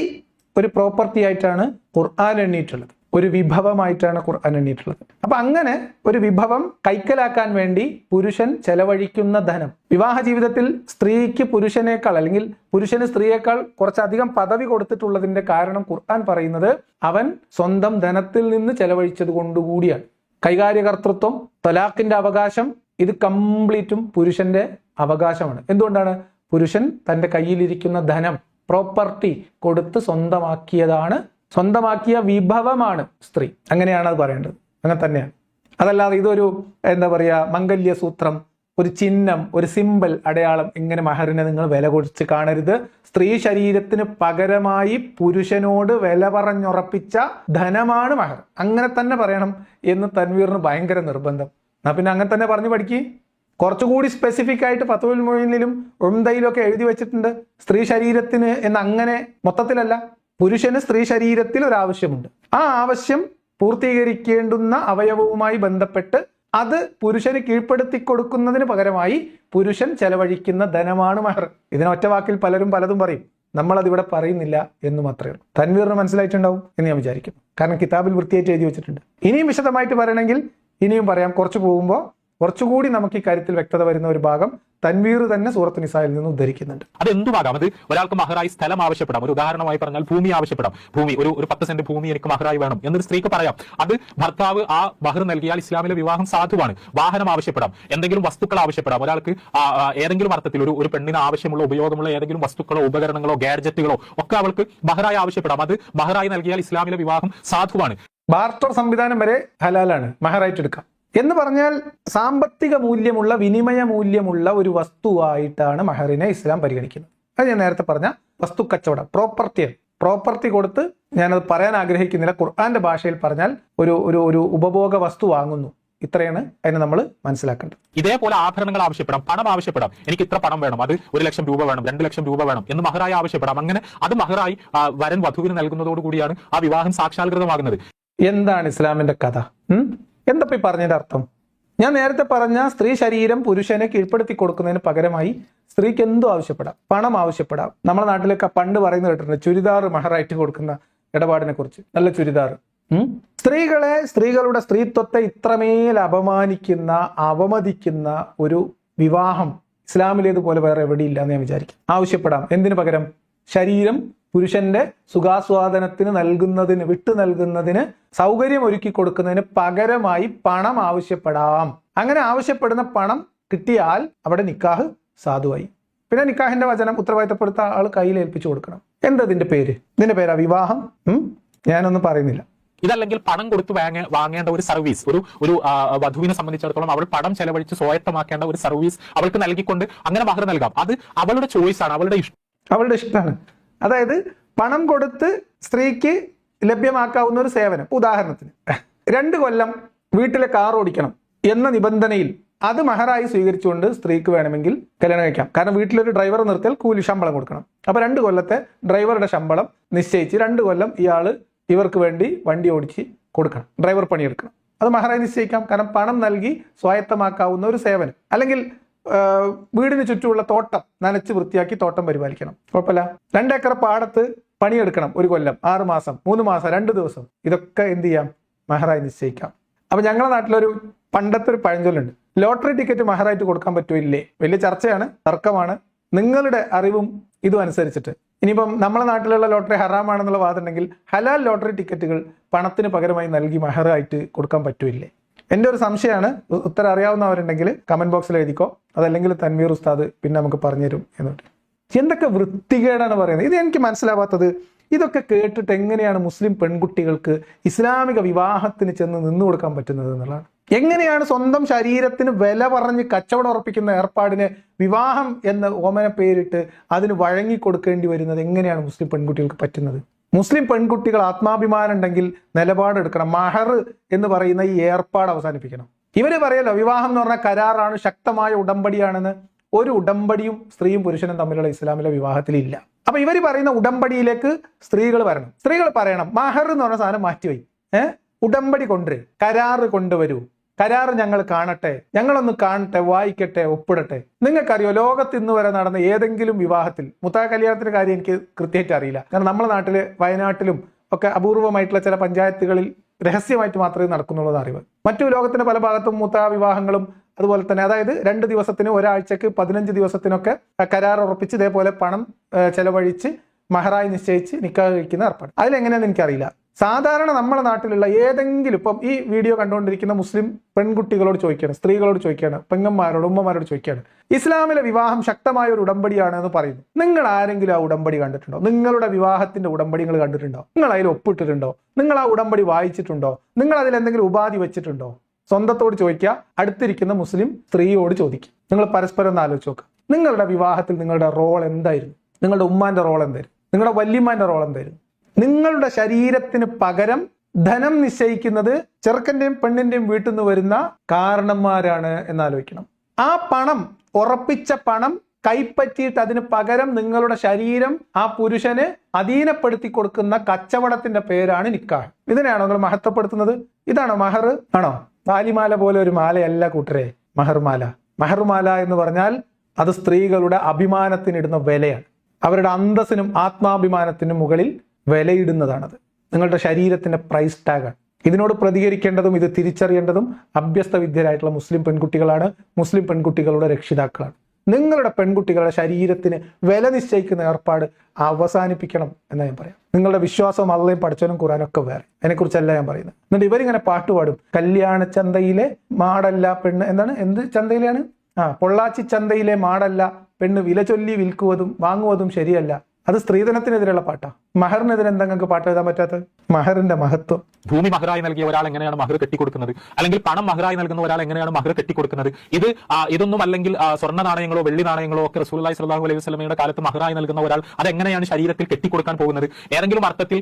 Speaker 2: ഒരു പ്രോപ്പർട്ടി ആയിട്ടാണ് ഖുർആൻ എണ്ണിയിട്ടുള്ളത്, ഒരു വിഭവമായിട്ടാണ് ഖുർആൻ എണ്ണിയിട്ടുള്ളത്. അപ്പൊ അങ്ങനെ ഒരു വിഭവം കൈക്കലാക്കാൻ വേണ്ടി പുരുഷൻ ചെലവഴിക്കുന്ന ധനം, വിവാഹ ജീവിതത്തിൽ സ്ത്രീക്ക് പുരുഷനേക്കാൾ അല്ലെങ്കിൽ പുരുഷന് സ്ത്രീയേക്കാൾ കുറച്ചധികം പദവി കൊടുത്തിട്ടുള്ളതിന്റെ കാരണം ഖുർആൻ പറയുന്നത് അവൻ സ്വന്തം ധനത്തിൽ നിന്ന് ചെലവഴിച്ചത് കൊണ്ടുകൂടിയാണ്. കൈകാര്യകർത്തൃത്വം, തലാഖിന്റെ അവകാശം, ഇത് കംപ്ലീറ്റും പുരുഷന്റെ അവകാശമാണ്. എന്തുകൊണ്ടാണ്? പുരുഷൻ തന്റെ കയ്യിലിരിക്കുന്ന ധനം, പ്രോപ്പർട്ടി കൊടുത്ത് സ്വന്തമാക്കിയ വിഭവമാണ് സ്ത്രീ. അങ്ങനെയാണ് അത് പറയേണ്ടത്, അങ്ങനെ തന്നെയാണ്. അതല്ലാതെ ഇതൊരു എന്താ പറയുക മംഗല്യസൂത്രം, ഒരു ചിഹ്നം, ഒരു സിമ്പൽ, അടയാളം, ഇങ്ങനെ മഹറിനെ നിങ്ങൾ വില കൊടുത്ത് കാണരുത്. സ്ത്രീ ശരീരത്തിന് പകരമായി പുരുഷനോട് വില പറഞ്ഞുറപ്പിച്ച ധനമാണ് മഹർ. അങ്ങനെ തന്നെ പറയണം എന്ന് തൻവീറിന് ഭയങ്കര നിർബന്ധം. എന്നാ പിന്നെ അങ്ങനെ തന്നെ പറഞ്ഞു പഠിക്ക്. കുറച്ചുകൂടി സ്പെസിഫിക് ആയിട്ട് ഫത്വൽ മുഈനിലും ഉംദയിലും ഒക്കെ എഴുതി വെച്ചിട്ടുണ്ട് സ്ത്രീ ശരീരത്തിന് എന്ന്. അങ്ങനെ മൊത്തത്തിലല്ല, പുരുഷന് സ്ത്രീ ശരീരത്തിൽ ഒരു ആവശ്യമുണ്ട്. ആ ആവശ്യം പൂർത്തീകരിക്കേണ്ടുന്ന അവയവവുമായി ബന്ധപ്പെട്ട് അത് പുരുഷന് കീഴ്പ്പെടുത്തി കൊടുക്കുന്നതിന് പകരമായി പുരുഷൻ ചെലവഴിക്കുന്ന ധനമാണ് മഹർ. ഇതിനെ ഒറ്റ വാക്കിൽ പലരും പലതും പറയും, നമ്മളതിവിടെ പറയുന്നില്ല എന്ന് മാത്രമേ ഉള്ളൂ. തൻവീറിന് മനസ്സിലായിട്ടുണ്ടാവും എന്ന് ഞാൻ വിചാരിക്കുന്നു, കാരണം കിതാബിൽ വൃത്തിയായിട്ട് എഴുതി വെച്ചിട്ടുണ്ട്. ഇനിയും വിശദമായിട്ട് പറയണമെങ്കിൽ ഇനിയും പറയാം. കുറച്ച് പോകുമ്പോൾ കുറച്ചുകൂടി നമുക്ക് ഈ കാര്യത്തിൽ വ്യക്തത വരുന്ന ഒരു ഭാഗം തൻവീർ തന്നെ സൂറത്ത് നിസായിൽ നിന്ന് ഉദ്ധരിക്കുന്നുണ്ട്.
Speaker 1: അത് എന്തുമാകാം. അത് ഒരാൾക്ക് മഹറായി സ്ഥലം ആവശ്യപ്പെടാം. ഒരു ഉദാഹരണമായി പറഞ്ഞാൽ ഭൂമി ആവശ്യപ്പെടാം. ഭൂമി ഒരു 10 സെന്റ് ഭൂമി എനിക്ക് മഹറായി വേണം എന്നൊരു സ്ത്രീക്ക് പറയാം. അത് ഭർത്താവ് ആ മഹർ നൽകിയാൽ ഇസ്ലാമിലെ വിവാഹം സാധുവാണ്. വാഹനം ആവശ്യപ്പെടാം, എന്തെങ്കിലും വസ്തുക്കൾ ആവശ്യപ്പെടാം. ഒരാൾക്ക് ഏതെങ്കിലും അർത്ഥത്തിൽ ഒരു പെണ്ണിന് ആവശ്യമുള്ള ഉപയോഗമുള്ള ഏതെങ്കിലും വസ്തുക്കളോ ഉപകരണങ്ങളോ ഗാഡ്ജറ്റുകളോ ഒക്കെ അവൾക്ക് മഹറായി ആവശ്യപ്പെടാം. അത് മഹറായി നൽകിയാൽ ഇസ്ലാമിലെ വിവാഹം സാധുവാണ്.
Speaker 2: ബാർട്ടർ സംവിധാനം വരെ ഹലാലാണ്, മഹറായിട്ട് എടുക്കാം. എന്ന് പറഞ്ഞാൽ സാമ്പത്തിക മൂല്യമുള്ള, വിനിമയ മൂല്യമുള്ള ഒരു വസ്തുവായിട്ടാണ് മഹറിനെ ഇസ്ലാം പരിഗണിക്കുന്നത്. അത് ഞാൻ നേരത്തെ പറഞ്ഞ വസ്തു കച്ചവടം, പ്രോപ്പർട്ടി കൊടുത്ത്, ഞാനത് പറയാൻ ആഗ്രഹിക്കുന്നില്ല, ഖുർആന്റെ ഭാഷയിൽ പറഞ്ഞാൽ ഒരു ഉപഭോഗ വസ്തു വാങ്ങുന്നു. ഇത്രയാണ് അതിനെ നമ്മൾ മനസ്സിലാക്കേണ്ടത്.
Speaker 1: ഇതേപോലെ ആഭരണങ്ങൾ ആവശ്യപ്പെടാം, പണം ആവശ്യപ്പെടാം. എനിക്ക് ഇത്ര പണം വേണം, അത് 1 ലക്ഷം രൂപ വേണം, 2 ലക്ഷം രൂപ വേണം എന്ന് മഹറായി ആവശ്യപ്പെടാം. അങ്ങനെ അത് മഹറായി വരൻ വധുവിന് നൽകുന്നതോടുകൂടിയാണ് ആ വിവാഹം സാക്ഷാത്കൃതമാകുന്നത്.
Speaker 2: എന്താണ് ഇസ്ലാമിന്റെ കഥ? എന്തപ്പോ ഈ പറഞ്ഞതിന്റെ അർത്ഥം? ഞാൻ നേരത്തെ പറഞ്ഞ സ്ത്രീ ശരീരം പുരുഷനെ കീഴ്പ്പെടുത്തി കൊടുക്കുന്നതിന് പകരമായി സ്ത്രീക്ക് എന്തും ആവശ്യപ്പെടാം, പണം ആവശ്യപ്പെടാം. നമ്മുടെ നാട്ടിലൊക്കെ പണ്ട് പറയുന്നത് കേട്ടിട്ടുണ്ട്, ചുരിദാർ മഹറായിട്ട് കൊടുക്കുന്ന ഇടപാടിനെ കുറിച്ച്. നല്ല ചുരിദാർ. സ്ത്രീകളുടെ സ്ത്രീത്വത്തെ ഇത്രമേൽ അപമാനിക്കുന്ന, അവമതിക്കുന്ന ഒരു വിവാഹം ഇസ്ലാമിലേതുപോലെ വേറെ എവിടെയില്ല എന്ന് ഞാൻ വിചാരിക്കും. ആവശ്യപ്പെടാം. എന്തിനു പകരം? ശരീരം പുരുഷന്റെ സുഖാസ്വാദനത്തിന് വിട്ടു നൽകുന്നതിന് സൗകര്യം ഒരുക്കി കൊടുക്കുന്നതിന് പകരമായി പണം ആവശ്യപ്പെടാം. അങ്ങനെ ആവശ്യപ്പെടുന്ന പണം കിട്ടിയാൽ അവിടെ നിക്കാഹ് സാധുവായി. പിന്നെ നിക്കാഹിന്റെ വചനം ഉത്തരവാദിത്തപ്പെടുത്ത ആൾ കയ്യിൽ ഏൽപ്പിച്ചു കൊടുക്കണം. എന്തതിന്റെ പേര്? ഇതിന്റെ പേരാ വിവാഹം? ഞാനൊന്നും പറയുന്നില്ല.
Speaker 1: ഇതല്ലെങ്കിൽ പണം കൊടുത്ത് വാങ്ങേണ്ട ഒരു സർവീസ്, ഒരു വധുവിനെ സംബന്ധിച്ചിടത്തോളം അവൾ പണം ചെലവഴിച്ച് സ്വായത്തമാക്കേണ്ട ഒരു സർവീസ് അവൾക്ക് നൽകിക്കൊണ്ട് അങ്ങനെ മഹർ നൽകാം. അത് അവളുടെ ചോയ്സ് ആണ്, അവളുടെ
Speaker 2: ഇഷ്ടമാണ്. അതായത് പണം കൊടുത്ത് സ്ത്രീക്ക് ലഭ്യമാക്കാവുന്ന ഒരു സേവനം. ഉദാഹരണത്തിന് 2 കൊല്ലം വീട്ടിലെ കാർ ഓടിക്കണം എന്ന നിബന്ധനയിൽ അത് മഹറായി സ്വീകരിച്ചുകൊണ്ട് സ്ത്രീക്ക് വേണമെങ്കിൽ കല്യാണം കഴിക്കാം. കാരണം വീട്ടിലൊരു ഡ്രൈവർ നിർത്തിയാൽ കൂലി ശമ്പളം കൊടുക്കണം. അപ്പൊ 2 കൊല്ലത്തെ ഡ്രൈവറുടെ ശമ്പളം നിശ്ചയിച്ച് 2 കൊല്ലം ഇയാള് ഇവർക്ക് വേണ്ടി വണ്ടി ഓടിച്ച് കൊടുക്കണം, ഡ്രൈവർ പണിയെടുക്കണം. അത് മഹറായി നിശ്ചയിക്കാം. കാരണം പണം നൽകി സ്വായത്തമാക്കാവുന്ന ഒരു സേവനം. അല്ലെങ്കിൽ വീടിന് ചുറ്റുമുള്ള തോട്ടം നനച്ച് വൃത്തിയാക്കി തോട്ടം പരിപാലിക്കണം, കുഴപ്പമില്ല. 2 ഏക്കർ പാടത്ത് പണിയെടുക്കണം 1 കൊല്ലം, 6 മാസം, 3 മാസം, 2 ദിവസം. ഇതൊക്കെ എന്ത് ചെയ്യാം? മഹറായി നിശ്ചയിക്കാം. അപ്പൊ ഞങ്ങളുടെ നാട്ടിലൊരു പണ്ടത്തെ ഒരു പഴഞ്ചൊല്ലുണ്ട്, ലോട്ടറി ടിക്കറ്റ് മഹറായിട്ട് കൊടുക്കാൻ പറ്റുമോ ഇല്ലേ? വലിയ ചർച്ചയാണ്, തർക്കമാണ്. നിങ്ങളുടെ അറിവും ഇതും അനുസരിച്ചിട്ട് ഇനിയിപ്പം നമ്മളെ നാട്ടിലുള്ള ലോട്ടറി ഹറാമാണെന്നുള്ള വാദമുണ്ടെങ്കിൽ ഹലാൽ ലോട്ടറി ടിക്കറ്റുകൾ പണത്തിന് പകരമായി നൽകി മഹറായിട്ട് കൊടുക്കാൻ പറ്റൂല്ലേ? എൻ്റെ ഒരു സംശയമാണ്, ഉത്തരം അറിയാവുന്നവരുണ്ടെങ്കിൽ കമന്റ് ബോക്സിൽ എഴുതിക്കോ, അതല്ലെങ്കിൽ തൻവീർ ഉസ്താദ് പിന്നെ നമുക്ക് പറഞ്ഞുതരും എന്നിട്ട്. എന്തൊക്കെ വൃത്തികേടാണ് പറയുന്നത്, ഇത് എനിക്ക് മനസ്സിലാവാത്തത്. ഇതൊക്കെ കേട്ടിട്ട് എങ്ങനെയാണ് മുസ്ലിം പെൺകുട്ടികൾക്ക് ഇസ്ലാമിക വിവാഹത്തിന് ചെന്ന് നിന്നു കൊടുക്കാൻ പറ്റുന്നത് എന്നുള്ളതാണ്. എങ്ങനെയാണ് സ്വന്തം ശരീരത്തിന് വില പറഞ്ഞ് കച്ചവടം ഉറപ്പിക്കുന്ന ഏർപ്പാടിന് വിവാഹം എന്ന ഓമന പേരിട്ട് അതിന് വഴങ്ങി കൊടുക്കേണ്ടി വരുന്നത് എങ്ങനെയാണ് മുസ്ലിം പെൺകുട്ടികൾക്ക് പറ്റുന്നത്? മുസ്ലിം പെൺകുട്ടികൾ ആത്മാഭിമാനം ഉണ്ടെങ്കിൽ നിലപാടെടുക്കണം. മഹർ എന്ന് പറയുന്ന ഈ ഏർപ്പാട് അവസാനിപ്പിക്കണം. ഇവര് പറയല്ലോ വിവാഹം എന്ന് പറഞ്ഞാൽ കരാറാണ്, ശക്തമായ ഉടമ്പടിയാണെന്ന്. ഒരു ഉടമ്പടിയും സ്ത്രീയും പുരുഷനും തമ്മിലുള്ള ഇസ്ലാമിലെ വിവാഹത്തിൽ ഇല്ല. അപ്പൊ ഇവർ പറയുന്ന ഉടമ്പടിയിലേക്ക് സ്ത്രീകൾ വരണം. സ്ത്രീകൾ പറയണം മഹർ എന്ന് പറഞ്ഞ സാധനം മാറ്റിവെയ്, ഉടമ്പടി കൊണ്ടുവരൂ, കരാറ് കൊണ്ടുവരൂ, കരാറ് ഞങ്ങൾ കാണട്ടെ, ഞങ്ങളൊന്ന് കാണട്ടെ, വായിക്കട്ടെ, ഒപ്പിടട്ടെ. നിങ്ങൾക്കറിയോ ലോകത്ത് ഇന്ന് വരെ നടന്ന ഏതെങ്കിലും വിവാഹത്തിൽ, മുത്തായ കല്യാണത്തിന്റെ കാര്യം എനിക്ക് കൃത്യമായിട്ട് അറിയില്ല, കാരണം നമ്മുടെ നാട്ടില് വയനാട്ടിലും ഒക്കെ അപൂർവമായിട്ടുള്ള ചില പഞ്ചായത്തുകളിൽ രഹസ്യമായിട്ട് മാത്രമേ നടക്കുന്നുള്ളൂ അറിവ്. മറ്റു ലോകത്തിന്റെ പല ഭാഗത്തും മുത്താ വിവാഹങ്ങളും അതുപോലെ തന്നെ, അതായത് 2 ദിവസത്തിന്, ഒരാഴ്ചക്ക്, 15 ദിവസത്തിനൊക്കെ കരാർ ഉറപ്പിച്ച് ഇതേപോലെ പണം ചെലവഴിച്ച് മഹറായി നിശ്ചയിച്ച് നിക്കാഹ് കഴിക്കുന്ന ഏർപ്പാട്. അതിലെങ്ങനെയാണെന്ന് എനിക്കറിയില്ല. സാധാരണ നമ്മുടെ നാട്ടിലുള്ള ഏതെങ്കിലും, ഇപ്പം ഈ വീഡിയോ കണ്ടുകൊണ്ടിരിക്കുന്ന മുസ്ലിം പെൺകുട്ടികളോട് ചോദിക്കുകയാണ്, സ്ത്രീകളോട് ചോദിക്കുകയാണ്, പെങ്ങന്മാരോട്, ഉമ്മമാരോട് ചോദിക്കുകയാണ്, ഇസ്ലാമിലെ വിവാഹം ശക്തമായ ഒരു ഉടമ്പടിയാണ് എന്ന് പറയുന്നു. നിങ്ങൾ ആരെങ്കിലും ആ ഉടമ്പടി കണ്ടിട്ടുണ്ടോ? നിങ്ങളുടെ വിവാഹത്തിന്റെ ഉടമ്പടി നിങ്ങൾ കണ്ടിട്ടുണ്ടോ? നിങ്ങൾ അതിൽ ഒപ്പിട്ടിട്ടുണ്ടോ? നിങ്ങൾ ആ ഉടമ്പടി വായിച്ചിട്ടുണ്ടോ? നിങ്ങൾ അതിൽ എന്തെങ്കിലും ഉപാധി വെച്ചിട്ടുണ്ടോ? സ്വന്തത്തോട് ചോദിക്കുക, അടുത്തിരിക്കുന്ന മുസ്ലിം സ്ത്രീയോട് ചോദിക്കുക. നിങ്ങൾ പരസ്പരം ഒന്ന് ആലോചിച്ച് നോക്കുക. നിങ്ങളുടെ വിവാഹത്തിൽ നിങ്ങളുടെ റോൾ എന്തായിരുന്നു? നിങ്ങളുടെ ഉമ്മാന്റെ റോൾ എന്തായിരുന്നു? നിങ്ങളുടെ വല്യമ്മാന്റെ റോൾ എന്തായിരുന്നു? നിങ്ങളുടെ ശരീരത്തിന് പകരം ധനം നിശ്ചയിക്കുന്നത് ചെറുക്കന്റെയും പെണ്ണിന്റെയും വീട്ടിൽ നിന്ന് വരുന്ന കാരണന്മാരാണ് എന്നാലോചിക്കണം. ആ പണം, ഉറപ്പിച്ച പണം കൈപ്പറ്റിയിട്ട് അതിന് പകരം നിങ്ങളുടെ ശരീരം ആ പുരുഷന് അധീനപ്പെടുത്തി കൊടുക്കുന്ന കച്ചവടത്തിന്റെ പേരാണ് നിക്കാഹ്. ഇതിനെയാണോ നിങ്ങൾ മഹത്വപ്പെടുത്തുന്നത്? ഇതാണോ മഹർ? ആണോ? താലിമാല പോലെ ഒരു മാലയല്ല കൂട്ടരെ മഹർമാല. മഹർമാല എന്ന് പറഞ്ഞാൽ അത് സ്ത്രീകളുടെ അഭിമാനത്തിനിടുന്ന വിലയാണ്. അവരുടെ അന്തസ്സിനും ആത്മാഭിമാനത്തിനും മുകളിൽ വിലയിടുന്നതാണത്. നിങ്ങളുടെ ശരീരത്തിന്റെ പ്രൈസ് ടാഗാണ്. ഇതിനോട് പ്രതികരിക്കേണ്ടതും ഇത് തിരിച്ചറിയേണ്ടതും അഭ്യസ്ത വിദ്യരായിട്ടുള്ള മുസ്ലിം പെൺകുട്ടികളാണ്, മുസ്ലിം പെൺകുട്ടികളുടെ രക്ഷിതാക്കളാണ്. നിങ്ങളുടെ പെൺകുട്ടികളുടെ ശരീരത്തിന് വില നിശ്ചയിക്കുന്ന ഏർപ്പാട് അവസാനിപ്പിക്കണം എന്ന് ഞാൻ പറയാം. നിങ്ങളുടെ വിശ്വാസവും അള്ളയും പഠിച്ചവനും ഖുറാനൊക്കെ വേറെ, അതിനെക്കുറിച്ചല്ല ഞാൻ പറയുന്നത്. എന്നിട്ട് ഇവരിങ്ങനെ പാട്ടുപാടും, കല്യാണ ചന്തയിലെ മാടല്ല പെണ്ണ്, എന്താണ്, എന്ത് ചന്തയിലാണ്? പൊള്ളാച്ചി ചന്തയിലെ മാടല്ല പെണ്ണ്, വില ചൊല്ലി വിൽക്കുവതും വാങ്ങുവതും ശരിയല്ല. അത് സ്ത്രീധനത്തിനെതിരെയുള്ള പാട്ടാ. മഹറിനെതിരെ എന്താ നിങ്ങൾക്ക് പാട്ട് എഴുതാൻ പറ്റാത്തത്? മഹറിന്റെ മഹത്വം.
Speaker 1: ഭൂമി മഹറായി നൽകിയ ഒരാൾ എങ്ങനെയാണ് മഹർ കെട്ടിക്കൊടുക്കുന്നത്, അല്ലെങ്കിൽ പണം മഹറായി നൽകുന്ന ഒരാൾ എങ്ങനെയാണ് മഹർ കെട്ടിക്കൊടുക്കുന്നത്? ഇതൊന്നും അല്ലെങ്കിൽ സ്വർണ്ണ നാണയങ്ങളോ വെള്ളി നാണയങ്ങളോ ഒക്കെ റസൂലുള്ളാഹി സ്വല്ലല്ലാഹു അലൈഹി വസല്ലമയുടെ കാലത്ത് മഹറായി നൽകുന്ന ഒരാൾ അതെങ്ങനെയാണ് ശരീരത്തിൽ കെട്ടിക്കൊടുക്കാൻ പോകുന്നത്? ഏതെങ്കിലും അർത്ഥത്തിൽ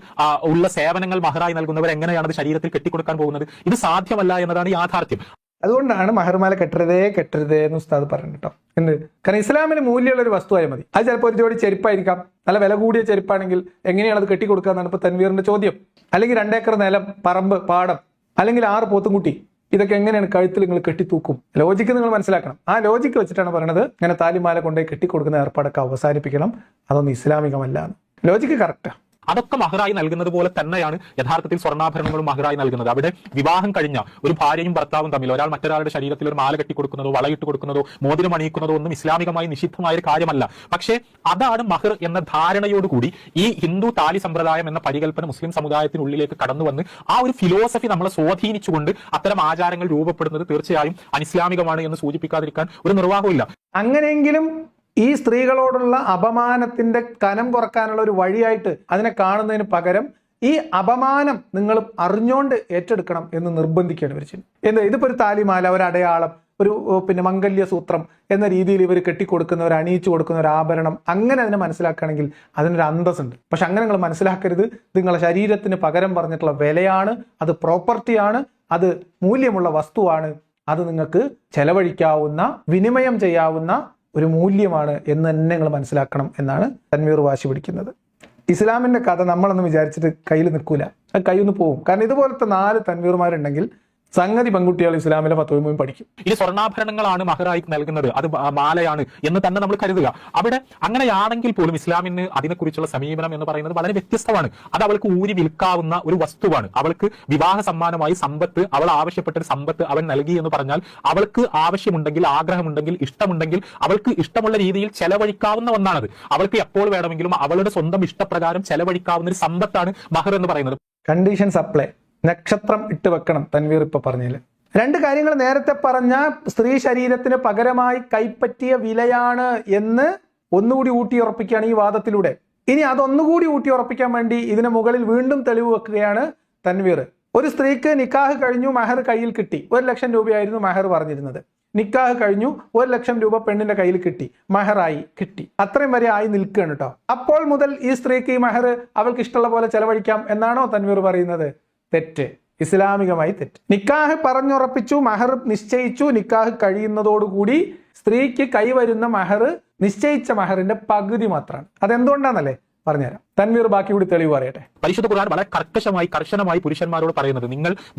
Speaker 1: ഉള്ള സേവനങ്ങൾ മഹറായി നൽകുന്നവർ എങ്ങനെയാണ് അത് ശരീരത്തിൽ കെട്ടിക്കൊടുക്കാൻ പോകുന്നത്? ഇത് സാധ്യമല്ല എന്നതാണ് യാഥാർത്ഥ്യം.
Speaker 2: അതുകൊണ്ടാണ് മഹർമാല കെട്ടരുതേ എന്ന് ഉസ്താദ് പറഞ്ഞു കേട്ടോ. എന്ത്? കാരണം ഇസ്ലാമിന് മൂല്യമുള്ള ഒരു വസ്തുവായി മതി. അത് ചിലപ്പോൾ ഒരു ജോഡി ചെരുപ്പായിരിക്കാം, നല്ല വില കൂടിയ ചെരുപ്പാണെങ്കിൽ എങ്ങനെയാണ് അത് കെട്ടിക്കൊടുക്കുക എന്നാണ് ഇപ്പൊ തൻവീറിന്റെ ചോദ്യം. അല്ലെങ്കിൽ 2 ഏക്കർ നിലം, പറമ്പ്, പാടം, അല്ലെങ്കിൽ 6 പോത്തുംകുട്ടി, ഇതൊക്കെ എങ്ങനെയാണ് കഴുത്തിൽ നിങ്ങൾ കെട്ടിത്തൂക്കും? ലോജിക്ക് നിങ്ങൾ മനസ്സിലാക്കണം. ആ ലോജിക്ക് വെച്ചിട്ടാണ് പറയുന്നത് ഇങ്ങനെ താലിമാല കൊണ്ടുപോയി കെട്ടിക്കൊടുക്കുന്ന ഏർപ്പാടൊക്കെ അവസാനിപ്പിക്കണം, അതൊന്നും ഇസ്ലാമികമല്ല. Logic correct.
Speaker 1: അതൊക്കെ മഹറായി നൽകുന്നത് പോലെ തന്നെയാണ് യഥാർത്ഥത്തിൽ സ്വർണ്ണാഭരണങ്ങളും മഹറായി നൽകുന്നത്. അവിടെ വിവാഹം കഴിഞ്ഞ ഒരു ഭാര്യയും ഭർത്താവും തമ്മിൽ ഒരാൾ മറ്റൊരാളുടെ ശരീരത്തിൽ ഒരു മാല കെട്ടിക്കൊടുക്കുന്നതോ വളയിട്ട് കൊടുക്കുന്നതോ മോതിരം അണിയിക്കുന്നതോ ഒന്നും ഇസ്ലാമികമായി നിഷിദ്ധമായ ഒരു കാര്യമല്ല. പക്ഷേ അതാണ് മഹർ എന്ന ധാരണയോടുകൂടി ഈ ഹിന്ദു താലി സമ്പ്രദായം എന്ന പരികല്പന മുസ്ലിം സമുദായത്തിനുള്ളിലേക്ക് കടന്നു വന്ന് ആ ഒരു ഫിലോസഫി നമ്മളെ സ്വാധീനിച്ചുകൊണ്ട് അത്തരം ആചാരങ്ങൾ രൂപപ്പെടുന്നത് തീർച്ചയായും അനിസ്ലാമികമാണ് എന്ന് സൂചിപ്പിക്കാതിരിക്കാൻ ഒരു നിർവാഹമില്ല.
Speaker 2: അങ്ങനെയെങ്കിലും ഈ സ്ത്രീകളോടുള്ള അപമാനത്തിന്റെ കനം കുറക്കാനുള്ള ഒരു വഴിയായിട്ട് അതിനെ കാണുന്നതിന് പകരം ഈ അപമാനം നിങ്ങൾ അറിഞ്ഞുകൊണ്ട് ഏറ്റെടുക്കണം എന്ന് നിർബന്ധിക്കുകയാണ് ഇവർ ചെയ്യുന്നത്. എന്താ, ഇതിപ്പോ ഒരു താലിമാല, ഒരു അടയാളം, ഒരു മംഗല്യ സൂത്രം എന്ന രീതിയിൽ ഇവർ കെട്ടിക്കൊടുക്കുന്നവർ, അണിയിച്ചു കൊടുക്കുന്ന ഒരു ആഭരണം, അങ്ങനെ അതിനെ മനസ്സിലാക്കുകയാണെങ്കിൽ അതിനൊരു അന്തസ്സുണ്ട്. പക്ഷെ അങ്ങനെ നിങ്ങൾ മനസ്സിലാക്കരുത്. നിങ്ങളുടെ ശരീരത്തിന് പകരം പറഞ്ഞിട്ടുള്ള വിലയാണ്, അത് പ്രോപ്പർട്ടിയാണ്, അത് മൂല്യമുള്ള വസ്തുവാണ്, അത് നിങ്ങൾക്ക് ചെലവഴിക്കാവുന്ന, വിനിമയം ചെയ്യാവുന്ന ഒരു മൂല്യമാണ് എന്ന് തന്നെ നിങ്ങൾ മനസ്സിലാക്കണം എന്നാണ് തൻവീർ വാശി പിടിക്കുന്നത്. ഇസ്ലാമിന്റെ കഥ നമ്മളൊന്നും വിചാരിച്ചിട്ട് കയ്യിൽ നിൽക്കൂല, അത് കയ്യൊന്ന് പോകും. കാരണം ഇതുപോലത്തെ 4 തൻവീർമാരുണ്ടെങ്കിൽ സംഗതി പെൺകുട്ടികൾ ഇസ്ലാമിലെ ഫത്വയും പഠിക്കും.
Speaker 1: ഇനി സ്വർണ്ണാഭരണങ്ങളാണ് മഹറായി നൽകുന്നത്, അത് മാലയാണ് എന്ന് തന്നെ നമ്മൾ കരുതുക. അവിടെ അങ്ങനെയാണെങ്കിൽ പോലും ഇസ്ലാമിന് അതിനെക്കുറിച്ചുള്ള സമീപനം എന്ന് പറയുന്നത് വളരെ വ്യത്യസ്തമാണ്. അത് അവൾക്ക് ഊരി വിൽക്കാവുന്ന ഒരു വസ്തുവാണ്. അവൾക്ക് വിവാഹ സമ്മാനമായി സമ്പത്ത്, അവൾ ആവശ്യപ്പെട്ട ഒരു സമ്പത്ത് അവൻ നൽകി എന്ന് പറഞ്ഞാൽ അവൾക്ക് ആവശ്യമുണ്ടെങ്കിൽ, ആഗ്രഹമുണ്ടെങ്കിൽ, ഇഷ്ടമുണ്ടെങ്കിൽ അവൾക്ക് ഇഷ്ടമുള്ള രീതിയിൽ ചെലവഴിക്കാവുന്ന ഒന്നാണത്. അവൾക്ക് എപ്പോൾ വേണമെങ്കിലും അവളുടെ സ്വന്തം ഇഷ്ടപ്രകാരം ചെലവഴിക്കാവുന്ന ഒരു സമ്പത്താണ് മഹർ എന്ന് പറയുന്നത്.
Speaker 2: കണ്ടീഷൻ സപ്ലൈ, നക്ഷത്രം ഇട്ട് വെക്കണം തൻവീർ ഇപ്പൊ പറഞ്ഞില്ല. രണ്ട് കാര്യങ്ങൾ നേരത്തെ പറഞ്ഞ സ്ത്രീ ശരീരത്തിന് പകരമായി കൈപ്പറ്റിയ വിലയാണ് എന്ന് ഒന്നുകൂടി ഊട്ടിയുറപ്പിക്കുകയാണ് ഈ വാദത്തിലൂടെ. ഇനി അതൊന്നുകൂടി ഊട്ടിയുറപ്പിക്കാൻ വേണ്ടി ഇതിന് മുകളിൽ വീണ്ടും തെളിവ് വെക്കുകയാണ് തൻവീർ. ഒരു സ്ത്രീക്ക് നിക്കാഹ് കഴിഞ്ഞു, മഹർ കയ്യിൽ കിട്ടി. 1,00,000 രൂപയായിരുന്നു മഹർ പറഞ്ഞിരുന്നത്. നിക്കാഹ് കഴിഞ്ഞു, 1,00,000 രൂപ പെണ്ണിന്റെ കയ്യിൽ കിട്ടി, മഹറായി കിട്ടി. അത്രയും വരെ ആയി നിൽക്കുകയാണ് കേട്ടോ. അപ്പോൾ മുതൽ ഈ സ്ത്രീക്ക് ഈ മഹർ അവൾക്ക് ഇഷ്ടമുള്ള പോലെ ചെലവഴിക്കാം എന്നാണോ തൻവീർ പറയുന്നത്? തെറ്റ്, ഇസ്ലാമികമായി തെറ്റ്. നിക്കാഹ് പറഞ്ഞുറപ്പിച്ചു, മഹർ നിശ്ചയിച്ചു. നിക്കാഹ് കഴിയുന്നതോടുകൂടി സ്ത്രീക്ക് കൈവരുന്ന മഹർ നിശ്ചയിച്ച മഹറിന്റെ പകുതി മാത്രമാണ്. അതെന്തുകൊണ്ടാണെന്നല്ലേ പറഞ്ഞുതരാം. തൻവീർ ബാക്കി കൂടി തെളിവ് പറയട്ടെ.
Speaker 1: പരിശുദ്ധ ഖുർആൻ വളരെ കർക്കശമായി പുരുഷന്മാരോട് പറയുന്നത്,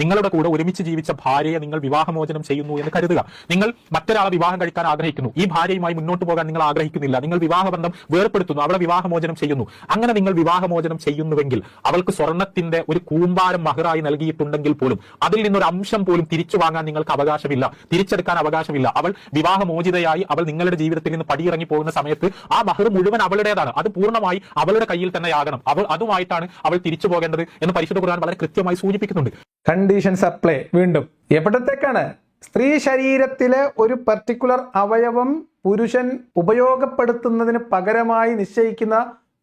Speaker 1: നിങ്ങളുടെ കൂടെ ഒരുമിച്ച് ജീവിച്ച ഭാര്യയെ നിങ്ങൾ വിവാഹമോചനം ചെയ്യുന്നു എന്ന് കരുതുക. നിങ്ങൾ മറ്റൊരാളെ വിവാഹം കഴിക്കാൻ ആഗ്രഹിക്കുന്നു, ഈ ഭാര്യയുമായി മുന്നോട്ട് പോകാൻ നിങ്ങൾ ആഗ്രഹിക്കുന്നില്ല, നിങ്ങൾ വിവാഹബന്ധം വേർപ്പെടുത്തുന്നു, അവളെ വിവാഹമോചനം ചെയ്യുന്നു. അങ്ങനെ നിങ്ങൾ വിവാഹമോചനം ചെയ്യുന്നുവെങ്കിൽ അവൾക്ക് സ്വർണത്തിന്റെ ഒരു കൂമ്പാരം മഹറായി നൽകിയിട്ടുണ്ടെങ്കിൽ പോലും അതിൽ നിന്നൊരു അംശം പോലും തിരിച്ചു വാങ്ങാൻ നിങ്ങൾക്ക് അവകാശമില്ല, തിരിച്ചെടുക്കാൻ അവകാശമില്ല. അവൾ വിവാഹമോചിതയായി അവൾ നിങ്ങളുടെ ജീവിതത്തിൽ നിന്ന് പടിയിറങ്ങി പോകുന്ന സമയത്ത് ആ മഹർ മുഴുവൻ അവളുടേതാണ്. അത് പൂർണ്ണമായി അവളുടെ കയ്യിൽ തന്നെ ആകണം. അതുമായിട്ടാണ് അവൾ തിരിച്ചു പോകേണ്ടത് എന്ന് പരിശുദ്ധ ഖുർആൻ വളരെ കൃത്യമായി സൂചിപ്പിക്കുന്നുണ്ട്.
Speaker 2: Conditions apply. വീണ്ടും എവിടത്തേക്കാണ്? സ്ത്രീ ശരീരത്തിലെ ഒരു പർട്ടിക്കുലർ അവയവം പുരുഷൻ ഉപയോഗപ്പെടുത്തുന്നതിന് പകരമായി നിശ്ചയിക്കുന്ന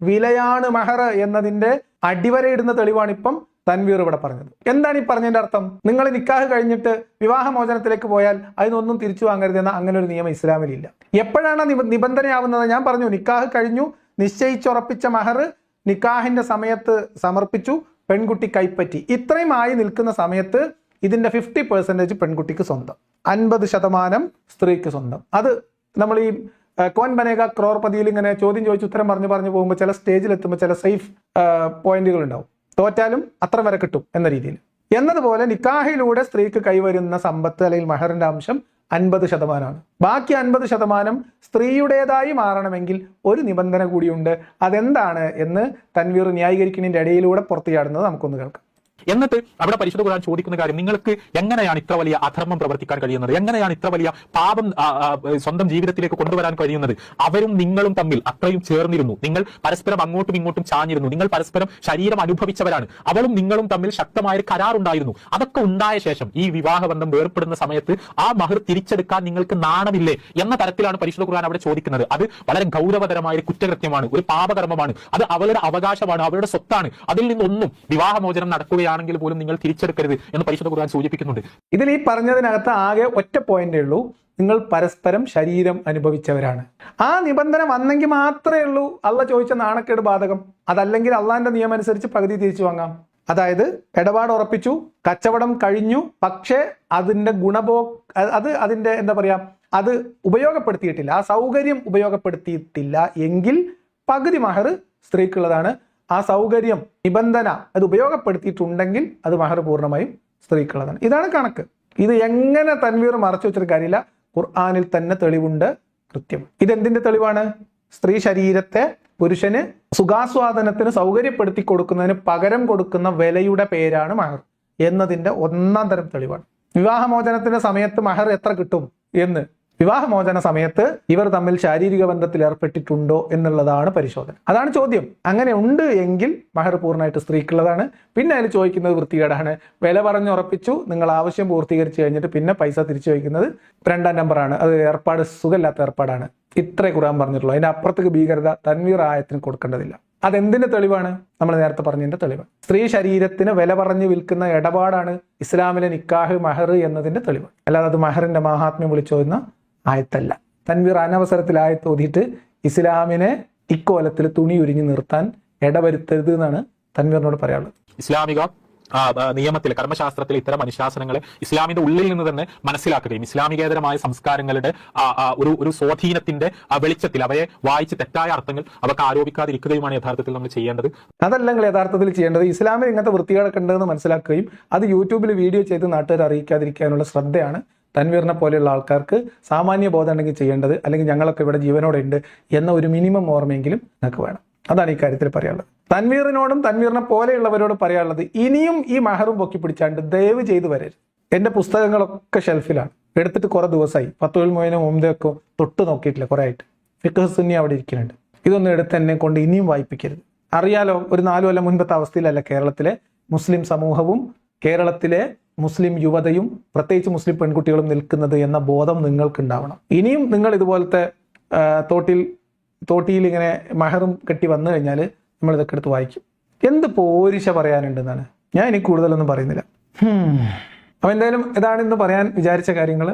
Speaker 2: വിലയാണ് മഹർ എന്നതിന്റെ അടിവരയിടുന്ന തെളിവാണ് ഇപ്പം തൻവീർ ഇവിടെ പറഞ്ഞത്. എന്താണ് ഈ പറഞ്ഞതിന്റെ അർത്ഥം? നിങ്ങൾ നിക്കാഹ് കഴിഞ്ഞിട്ട് വിവാഹമോചനത്തിലേക്ക് പോയാൽ അതിനൊന്നും തിരിച്ചു വാങ്ങരുതെന്ന അങ്ങനെ ഒരു നിയമം ഇസ്ലാമിലില്ല. എപ്പോഴാണ് നിബന്ധനയാവുന്നത്? ഞാൻ പറഞ്ഞു, നിക്കാഹ് കഴിഞ്ഞു, നിശ്ചയിച്ചുറപ്പിച്ച മഹർ നിക്കാഹിന്റെ സമയത്ത് സമർപ്പിച്ചു, പെൺകുട്ടി കൈപ്പറ്റി. ഇത്രയും ആയി നിൽക്കുന്ന സമയത്ത് ഇതിന്റെ 50% പെൺകുട്ടിക്ക് സ്വന്തം, 50% സ്ത്രീക്ക് സ്വന്തം. അത് നമ്മൾ ഈ കോൻ ബനേഗ ക്രോർപതിയിൽ ഇങ്ങനെ ചോദ്യം ചോദിച്ച് ഉത്തരം പറഞ്ഞു പോകുമ്പോൾ ചില സ്റ്റേജിൽ എത്തുമ്പോൾ ചില സേഫ് പോയിന്റുകൾ ഉണ്ടാവും. തോറ്റാലും അത്ര വരെ കിട്ടും എന്ന രീതിയിൽ. എന്നതുപോലെ നിക്കാഹിലൂടെ സ്ത്രീക്ക് കൈവരുന്ന സമ്പത്ത് അല്ലെങ്കിൽ മഹറിന്റെ അംശം 50%. ബാക്കി 50% സ്ത്രീയുടേതായി മാറണമെങ്കിൽ ഒരു നിബന്ധന കൂടിയുണ്ട്. അതെന്താണ് എന്ന് തൻവീർ ന്യായീകരിക്കുന്നതിന്റെ ഇടയിലൂടെ പുറത്തു ചാടുന്നത് നമുക്കൊന്ന് കേൾക്കാം.
Speaker 1: എന്നിട്ട് അവിടെ പരിശുദ്ധ ഖുർആൻ ചോദിക്കുന്ന കാര്യം, നിങ്ങൾക്ക് എങ്ങനെയാണ് ഇത്ര വലിയ അധർമ്മം പ്രവർത്തിക്കാൻ കഴിയുന്നത്? എങ്ങനെയാണ് ഇത്ര വലിയ പാപം സ്വന്തം ജീവിതത്തിലേക്ക് കൊണ്ടുവരാൻ കഴിയുന്നത്? അവരും നിങ്ങളും തമ്മിൽ അത്രയും ചേർന്നിരുന്നു, നിങ്ങൾ പരസ്പരം അങ്ങോട്ടും ഇങ്ങോട്ടും ചാഞ്ഞിരുന്നു, നിങ്ങൾ പരസ്പരം ശരീരം അനുഭവിച്ചവരാണ്, അവളും നിങ്ങളും തമ്മിൽ ശക്തമായ ഒരു കരാറുണ്ടായിരുന്നു. അതൊക്കെ ഉണ്ടായ ശേഷം ഈ വിവാഹബന്ധം വേർപ്പെടുന്ന സമയത്ത് ആ മഹർ തിരിച്ചെടുക്കാൻ നിങ്ങൾക്ക് നാണമില്ലേ എന്ന തരത്തിലാണ് പരിശുദ്ധ ഖുർആൻ അവിടെ ചോദിക്കുന്നത്. അത് വളരെ ഗൗരവതരമായ ഒരു കുറ്റകൃത്യമാണ്, ഒരു പാപകർമ്മമാണ്. അത് അവളുടെ അവകാശമാണ്, അവളുടെ സ്വത്താണ്. അതിൽ നിന്നൊന്നും വിവാഹമോചനം നടക്കുകയാണ് ആണെങ്കിൽ പോലും നിങ്ങൾ തിരിച്ചെടുക്കരുത് എന്ന് പരിശുദ്ധ ഖുർആൻ സൂചിപ്പിക്കുന്നുണ്ട്.
Speaker 2: ഇതിൽ ഈ പറഞ്ഞതിനകത്ത് ആകെ ഒറ്റ പോയിന്റേ ഉള്ളൂ, നിങ്ങൾ പരസ്പരം ശരീരം അനുഭവിച്ചവരാണ്. ആ നിബന്ധന വന്നെങ്കിൽ മാത്രമേ ഉള്ളൂ അള്ളാഹ് ചോദിച്ച നാണക്കേട് ബാധകം. അതല്ലെങ്കിൽ അള്ളാഹിന്റെ നിയമം അനുസരിച്ച് പകുതി തിരിച്ചു വാങ്ങാം. അതായത് ഇടപാട് ഉറപ്പിച്ചു, കച്ചവടം കഴിഞ്ഞു, പക്ഷേ അതിന്റെ അതിന്റെ എന്താ പറയാ, അത് ഉപയോഗപ്പെടുത്തിയിട്ടില്ല, ആ സൗകര്യം ഉപയോഗപ്പെടുത്തിയിട്ടില്ല എങ്കിൽ പകുതി മഹർ സ്ത്രീക്കുള്ളതാണ്. ആ സൗകര്യം, നിബന്ധന അത് ഉപയോഗപ്പെടുത്തിയിട്ടുണ്ടെങ്കിൽ അത് മഹർ പൂർണ്ണമായും സ്ത്രീക്കുള്ളതാണ്. ഇതാണ് കണക്ക്. ഇത് എങ്ങനെ തൻവീർ മറച്ചു വെച്ചിട്ട് കാര്യമില്ല, ഖുർആനിൽ തന്നെ തെളിവുണ്ട് കൃത്യം. ഇതെന്തിന്റെ തെളിവാണ്? സ്ത്രീ ശരീരത്തെ പുരുഷന് സുഖാസ്വാദനത്തിന് സൗകര്യപ്പെടുത്തി കൊടുക്കുന്നതിന് പകരം കൊടുക്കുന്ന വിലയുടെ പേരാണ് മഹർ എന്നതിന്റെ ഒന്നാം തരം തെളിവാണ്. വിവാഹമോചനത്തിന്റെ സമയത്ത് മഹർ എത്ര കിട്ടും എന്ന്, വിവാഹമോചന സമയത്ത് ഇവർ തമ്മിൽ ശാരീരിക ബന്ധത്തിൽ ഏർപ്പെട്ടിട്ടുണ്ടോ എന്നുള്ളതാണ് പരിശോധന. അതാണ് ചോദ്യം. അങ്ങനെ ഉണ്ട് എങ്കിൽ മഹർ പൂർണ്ണമായിട്ട് സ്ത്രീക്കുള്ളതാണ്. പിന്നെ അതിൽ ചോദിക്കുന്നത് വൃത്തികേടാണ്. വില പറഞ്ഞുറപ്പിച്ചു, നിങ്ങൾ ആവശ്യം പൂർത്തീകരിച്ചു കഴിഞ്ഞിട്ട് പിന്നെ പൈസ തിരിച്ചു ചോദിക്കുന്നത് 2ാം നമ്പറാണ്. അത് ഏർപ്പാട് സുഖമില്ലാത്ത ഏർപ്പാടാണ്. ഇത്രേ ഖുർആൻ പറഞ്ഞിട്ടുള്ളൂ. അതിന്റെ അപ്പുറത്തേക്ക് ഭീകരത തൻവീർ ആയത്തിന് കൊടുക്കേണ്ടതില്ല. അതെന്തിന്റെ തെളിവാണ്? നമ്മൾ നേരത്തെ പറഞ്ഞതിന്റെ തെളിവ്. സ്ത്രീ ശരീരത്തിന് വില പറഞ്ഞു വിൽക്കുന്ന ഇടപാടാണ് ഇസ്ലാമിലെ നിക്കാഹ് മഹർ എന്നതിന്റെ തെളിവ്. അല്ലാതെ അത് മഹറിന്റെ മഹാത്മ്യം വിളിച്ചോന്ന ആയത്തല്ല. തൻവീർ അനവസരത്തിൽ ആയത്ത് ഓതിയിട്ട് ഇസ്ലാമിനെ ഇക്കോലത്തിൽ തുണി ഉരിഞ്ഞു നിർത്താൻ ഇടവരുത്തരുത് എന്നാണ് തൻവീറിനോട് പറയാനുള്ളത്.
Speaker 1: ഇസ്ലാമിക നിയമത്തിൽ, കർമ്മശാസ്ത്രത്തിലെ ഇത്തരം അനുശാസനങ്ങളെ ഇസ്ലാമിന്റെ ഉള്ളിൽ നിന്ന് തന്നെ മനസ്സിലാക്കുകയും ഇസ്ലാമികേതരമായ സംസ്കാരങ്ങളുടെ ഒരു സ്വാധീനത്തിന്റെ വെളിച്ചത്തിൽ അവയെ വായിച്ച് തെറ്റായ അർത്ഥങ്ങൾ അവർക്ക് ആരോപിക്കാതിരിക്കുകയുമാണ് യഥാർത്ഥത്തിൽ നമ്മൾ ചെയ്യേണ്ടത്.
Speaker 2: അതല്ല നിങ്ങൾ യഥാർത്ഥത്തിൽ ചെയ്യേണ്ടത്. ഇസ്ലാമിൽ ഇങ്ങനത്തെ വൃത്തികേടൊക്കെ ഉണ്ടെന്ന് മനസ്സിലാക്കുകയും അത് യൂട്യൂബിൽ വീഡിയോ ചെയ്ത് നാട്ടുകാർ അറിയിക്കാതിരിക്കാനുള്ള ശ്രദ്ധയാണ് തൻവീറിനെ പോലെയുള്ള ആൾക്കാർക്ക് സാമാന്യ ബോധം ഉണ്ടെങ്കിൽ ചെയ്യേണ്ടത്. അല്ലെങ്കിൽ ഞങ്ങളൊക്കെ ഇവിടെ ജീവനോടെ ഉണ്ട് എന്ന ഒരു മിനിമം ഓർമ്മയെങ്കിലും നിങ്ങൾക്ക് വേണം. അതാണ് ഈ കാര്യത്തിൽ പറയാനുള്ളത്. തൻവീറിനോടും തൻവീറിനെ പോലെയുള്ളവരോട് പറയാനുള്ളത്, ഇനിയും ഈ മഹറും പൊക്കി പിടിച്ചാണ്ട് ദയവ് ചെയ്ത് വരരുത്. എന്റെ പുസ്തകങ്ങളൊക്കെ ഷെൽഫിലാണ്, എടുത്തിട്ട് കുറെ ദിവസമായി. ഫത്വൽ മൊയ്നും മുമ്പൊക്കെ തൊട്ട് നോക്കിയിട്ടില്ല കുറെ ആയിട്ട്. ഫിഖ് സുന്നി അവിടെ ഇരിക്കുന്നുണ്ട്. ഇതൊന്നും എടുത്ത് എന്നെ കൊണ്ട് ഇനിയും വായിപ്പിക്കരുത്. അറിയാലോ, ഒരു 4 കൊല്ലം മുൻപത്തെ അവസ്ഥയിലല്ല കേരളത്തിലെ മുസ്ലിം സമൂഹവും കേരളത്തിലെ മുസ്ലിം യുവതയും പ്രത്യേകിച്ച് മുസ്ലിം പെൺകുട്ടികളും നിൽക്കുന്നത് എന്ന ബോധം നിങ്ങൾക്കുണ്ടാവണം. ഇനിയും നിങ്ങൾ ഇതുപോലത്തെ തോട്ടിയിൽ ഇങ്ങനെ മഹറും കെട്ടി വന്നു കഴിഞ്ഞാൽ നമ്മൾ ഇതൊക്കെ എടുത്ത് വായിക്കും. എന്ത് പോരിശ പറയാനുണ്ടെന്നാണ്. ഞാൻ ഇനി കൂടുതലൊന്നും പറയുന്നില്ല. അപ്പോൾ എന്തായാലും ഇതാണ് ഇന്ന് പറയാൻ വിചാരിച്ച കാര്യങ്ങൾ.